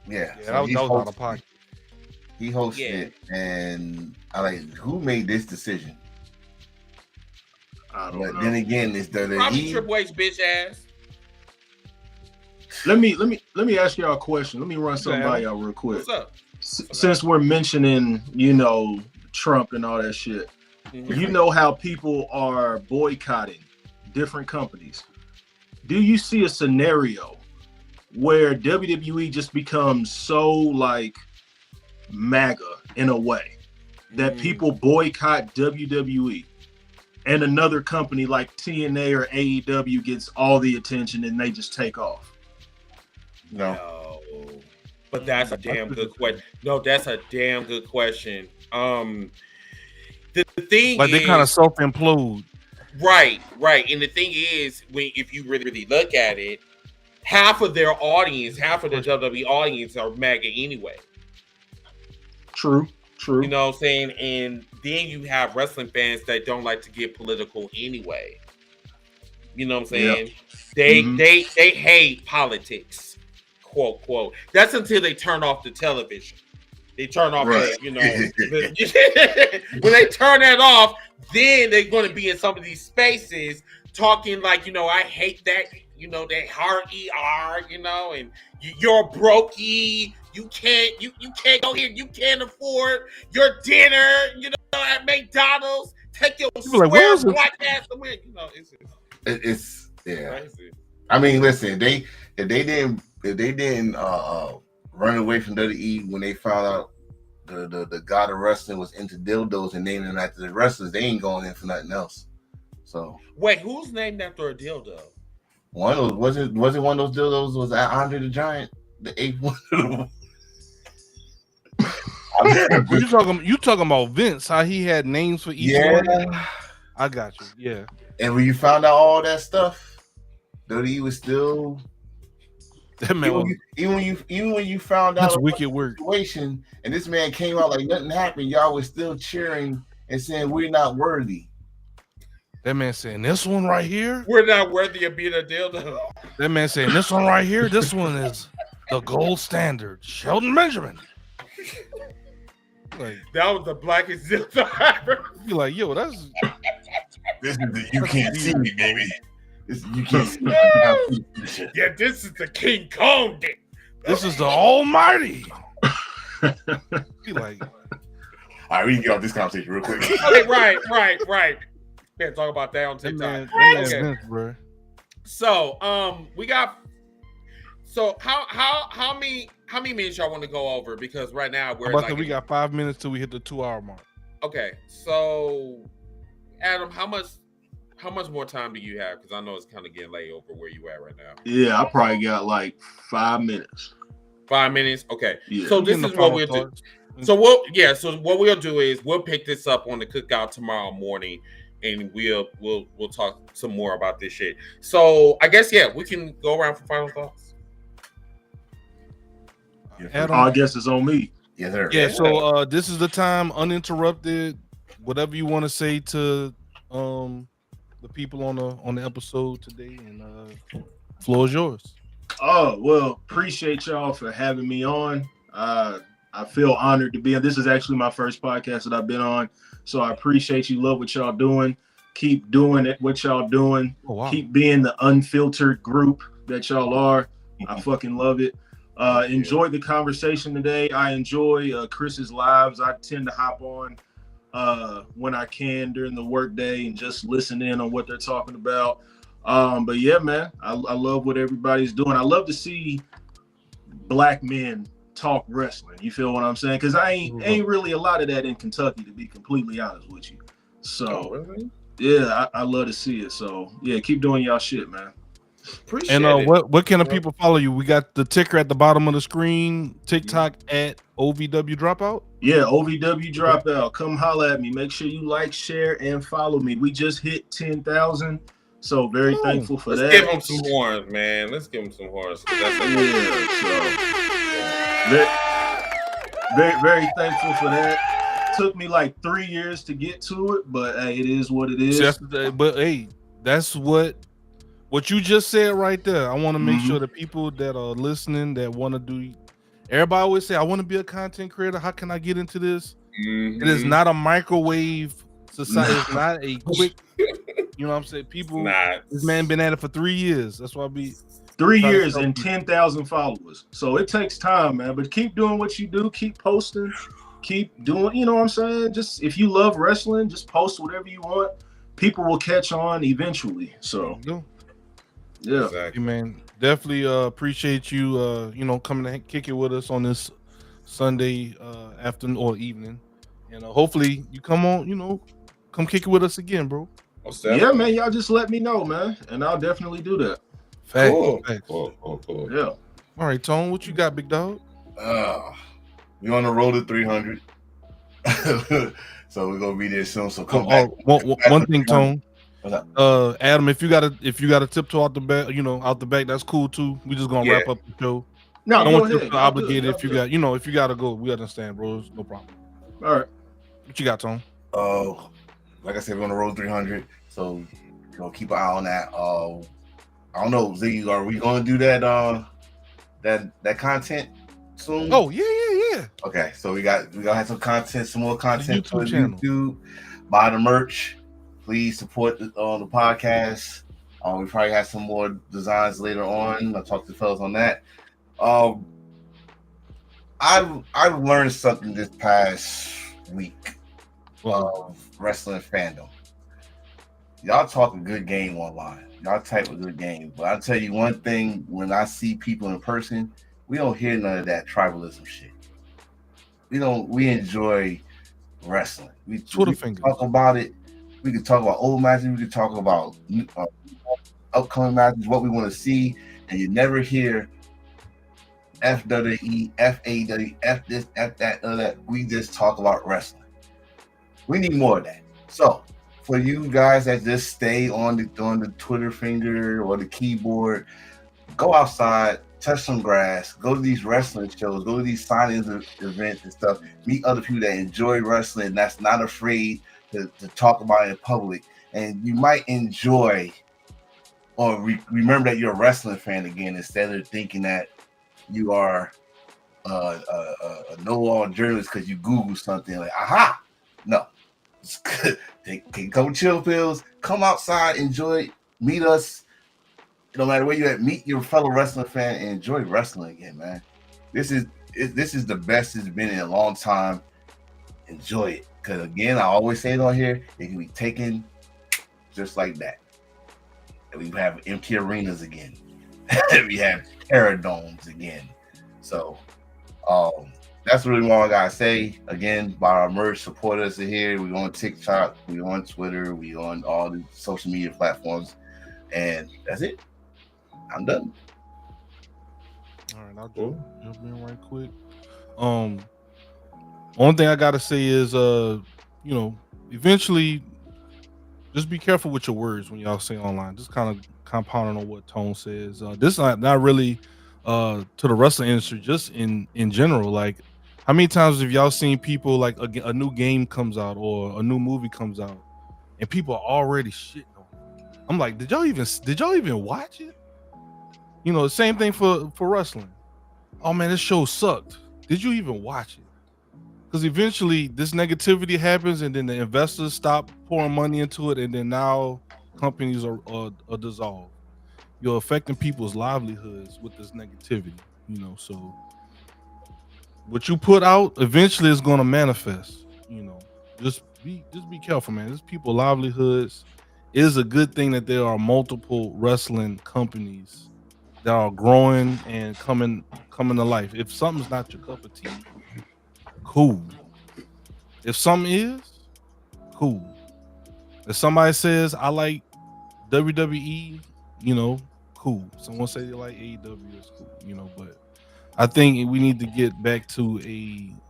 Yeah, so that was out of pocket. He hosted it, and I like, who made this decision? I don't know. Then again, it's probably Triple H bitch ass. Let me ask y'all a question. Let me run something by y'all real quick. What's up? Since we're mentioning, Trump and all that shit, you know how people are boycotting different companies. Do you see a scenario where WWE just becomes so like MAGA in a way that people boycott WWE and another company like TNA or AEW gets all the attention and they just take off? No. But that's a damn good question. No, that's a damn good question. The thing like is, they kind of self-implode. Right. And the thing is, if you really look at it, half of their audience, half of the WWE audience are MAGA anyway. True. You know what I'm saying? And then you have wrestling fans that don't like to get political anyway. You know what I'm saying? Yep. They hate politics, quote, quote. That's until they turn off the television. They turn off, when they turn that off, then they're going to be in some of these spaces talking like, I hate that, that hard ER, and you're brokey. You can't go here. You can't afford your dinner, at McDonald's. Take your square black ass away. It's crazy. I mean, listen, if they didn't run away from WWE when they found out the god of wrestling was into dildos and naming them after the wrestlers, they ain't going in for nothing else. So wait, who's named after a dildo? one of those wasn't one of those dildos was at Andre the Giant, the eighth one. You talking about Vince? How he had names for each one? I got you. Yeah. And when you found out all that stuff, WWE was still. That man even when you found out that's wicked work. Situation, and this man came out like nothing happened, y'all was still cheering and saying we're not worthy. That man saying this one right here, we're not worthy of being a dildo. That man saying this one right here, this one is the gold standard, Shelton Benjamin. Like, that was the blackest dildo ever. You like, yo, that's this is the you can't see me, baby. You can't see me. Yeah, this is the King Kong dick. This is the Almighty. Be like, all right, we can get off this conversation real quick. Okay, right. Can't talk about that on TikTok. Okay. Bro. So, we got. So how many minutes y'all want to go over? Because right now we got 5 minutes till we hit the 2 hour mark. Okay, so Adam, how much more time do you have? Because I know it's kind of getting late over where you at right now. Yeah, I probably got like 5 minutes. 5 minutes. Okay. Yeah. So this is what we'll do. So what we'll do is we'll pick this up on the cookout tomorrow morning, and we'll talk some more about this shit. So I guess we can go around for final thoughts. Adam, I guess it's on me. Yeah, there. Yeah. So this is the time, uninterrupted. Whatever you want to say to the people on the episode today, and floor is yours. Oh, well, appreciate y'all for having me on. I feel honored to be on. This is actually my first podcast that I've been on, so I appreciate you. Love what y'all doing. Keep doing it. What y'all doing. Oh, wow. Keep being the unfiltered group that y'all are. I fucking love it. Enjoyed the conversation today. I enjoy Chris's lives. I tend to hop on when I can during the workday and just listen in on what they're talking about. But yeah, man, I love what everybody's doing. I love to see black men talk wrestling. You feel what I'm saying? Because I ain't really a lot of that in Kentucky, to be completely honest with you. So really? Yeah, I love to see it. So yeah, keep doing y'all shit, man. Appreciate it. What can the Yeah. people follow you? We got the ticker at the bottom of the screen. TikTok at OVW Dropout. Yeah, OVW Dropout. Come holla at me. Make sure you like, share, and follow me. We just hit 10,000, so very thankful for that. Let's give them some horns, man. Let's give them some horns. Very thankful for that. Took me like 3 years to get to it, but hey, it is what it is. But hey, that's what you just said right there. I want to make sure the people that are listening that want to do. Everybody always say, I want to be a content creator. How can I get into this? It is not a microwave society. It's not a quick, you know what I'm saying? People, this man been at it for 3 years. That's why I be 3 years and 10,000 followers. So it takes time, man. But keep doing what you do. Keep posting. Keep doing, you know what I'm saying? Just if you love wrestling, just post whatever you want. People will catch on eventually. So yeah, exactly, man. Definitely appreciate you coming to kick it with us on this Sunday afternoon or evening, and hopefully you come on, come kick it with us again, bro. Yeah, man. Y'all just let me know, man, and I'll definitely do that. Facts. Cool. Yeah. All right, Tone, what you got, big dog? We on the road to 300, so we're gonna be there soon. So come back. One thing, Tone. Adam, if you gotta tiptoe out the back, out the back, that's cool too. We just gonna wrap up the show. No, don't want you to ahead. feel obligated if you got, if you gotta go, we understand, bro. No problem. All right. What you got, Tone? Like I said, we're on the road 300, so keep an eye on that. I don't know, Ziggy, are we gonna do that that content soon? Oh yeah. Okay, so we gonna have some content, some more content YouTube on channel. YouTube. Buy the merch. Please support the podcast. We probably have some more designs later on. I'll talk to the fellas on that. I've learned something this past week of wrestling fandom. y'all talk a good game online. Y'all type a good game. But I'll tell you one thing, when I see people in person, we don't hear none of that tribalism shit. We enjoy wrestling. We Twitter can fingers. talk about it. We can talk about old matches. We can talk about upcoming matches, what we want to see, and you never hear FWE, FAW, F this, F that, that. We just talk about wrestling. We need more of that. So for you guys that just stay on the Twitter finger or the keyboard, go outside, touch some grass, go to these wrestling shows, go to these signings events and stuff, meet other people that enjoy wrestling, that's not afraid to talk about it in public, and you might enjoy or remember that you're a wrestling fan again instead of thinking that you are a know-all journalist because you Google something like, aha, no. Take a couple chill pills, come outside, enjoy, meet us. No matter where you're at, meet your fellow wrestling fan and enjoy wrestling again, man. This is the best it's been in a long time. Enjoy it. Because again, I always say it on here, it can be taken just like that. And we have empty arenas again. We have paradomes again. So that's really all I gotta say. Again, buy our merch, support us here. We're on TikTok, we're on Twitter, we're on all the social media platforms, and that's it. I'm done. All right, I'll jump in right quick. One thing I gotta say is, eventually, just be careful with your words when y'all say online. Just kind of compounding on what Tone says. This is not really to the wrestling industry, just in general. Like, how many times have y'all seen people like a new game comes out or a new movie comes out, and people are already shitting on it? I'm like, did y'all even watch it? You know, the same thing for wrestling. Oh man, this show sucked. Did you even watch it? Because eventually this negativity happens, and then the investors stop pouring money into it, and then now companies are dissolved. You're affecting people's livelihoods with this negativity, so what you put out eventually is going to manifest. Just be careful, man. This people's livelihoods. It is a good thing that there are multiple wrestling companies that are growing and coming to life. If something's not your cup of tea, cool. If something is, cool. If somebody says I like WWE, cool. Someone say they like AEW, it's cool, but I think we need to get back to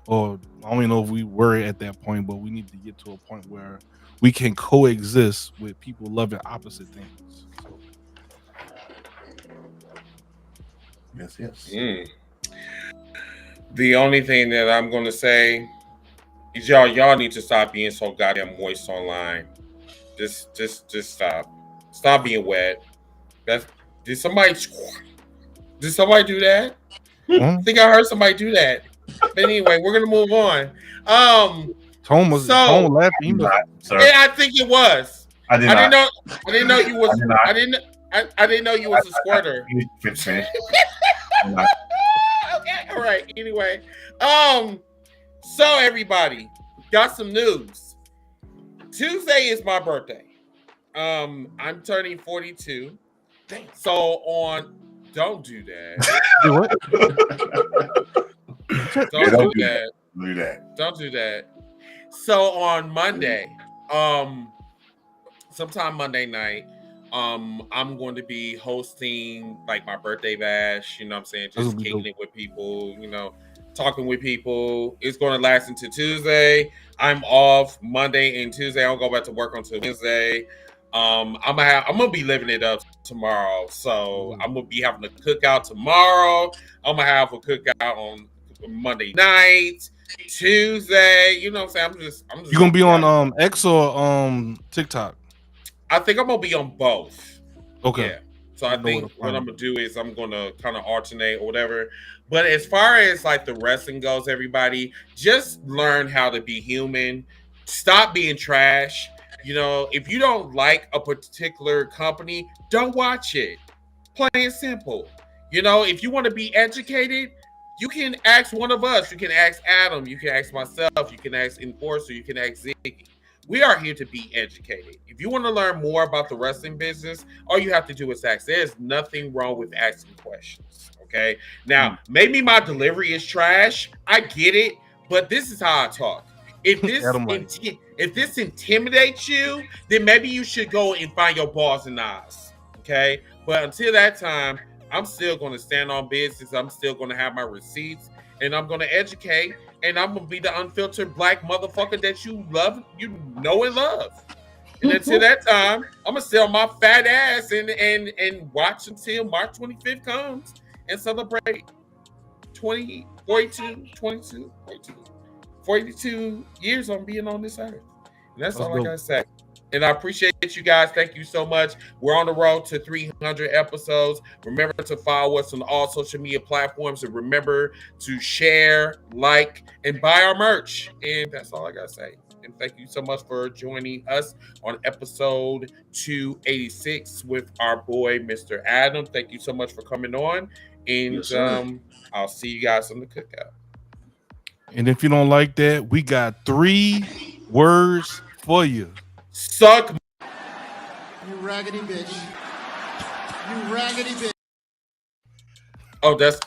or I don't even know if we were at that point, but we need to get to a point where we can coexist with people loving opposite things. So. Yes. The only thing that I'm gonna say is y'all need to stop being so goddamn moist online. Just stop. Stop being wet. Did somebody do that? I think I heard somebody do that. But anyway, we're gonna move on. Tone laughing. Yeah, I think it was. I didn't know you was. I didn't know you was a squirter. Okay, all right. Anyway, so everybody got some news. Tuesday is my birthday. I'm turning 42. So don't do that. Do what? Don't do that. So on Monday, sometime Monday night, I'm going to be hosting like my birthday bash. You know what I'm saying? Just kicking it with people, talking with people. It's going to last until Tuesday. I'm off Monday and Tuesday. I'll go back to work until Wednesday. I'm gonna be living it up tomorrow. So I'm gonna be having a cookout tomorrow. I'm gonna have a cookout on Monday night, Tuesday. You know what I'm saying? I'm just. You gonna be on X or TikTok? I think I'm gonna be on both. Okay. Yeah. So I think what I'm gonna do is I'm gonna kind of alternate or whatever. But as far as like the wrestling goes, everybody just learn how to be human. Stop being trash. If you don't like a particular company, don't watch it. Plain and simple. If you want to be educated, you can ask one of us. You can ask Adam. You can ask myself. You can ask Enforcer. You can ask Ziggy. We are here to be educated. If you want to learn more about the wrestling business, all you have to do is ask. There's nothing wrong with asking questions. Okay. Now, maybe my delivery is trash. I get it, but this is how I talk. If this intimidates you, then maybe you should go and find your balls and eyes. Okay. But until that time, I'm still going to stand on business. I'm still going to have my receipts, and I'm going to educate, and I'm going to be the unfiltered black motherfucker that you love, you know and love. And until that time, I'm going to sell my fat ass and watch until March 25th comes and celebrate 42 years on being on this earth. And that's all I got to say. And I appreciate you guys. Thank you so much. We're on the road to 300 episodes. Remember to follow us on all social media platforms. And remember to share, like, and buy our merch. And that's all I got to say. And thank you so much for joining us on episode 286 with our boy, Mr. Adam. Thank you so much for coming on. And Yes, I'll see you guys on the cookout. And if you don't like that, we got 3 words for you. Suck. You raggedy bitch. You raggedy bitch. Oh, that's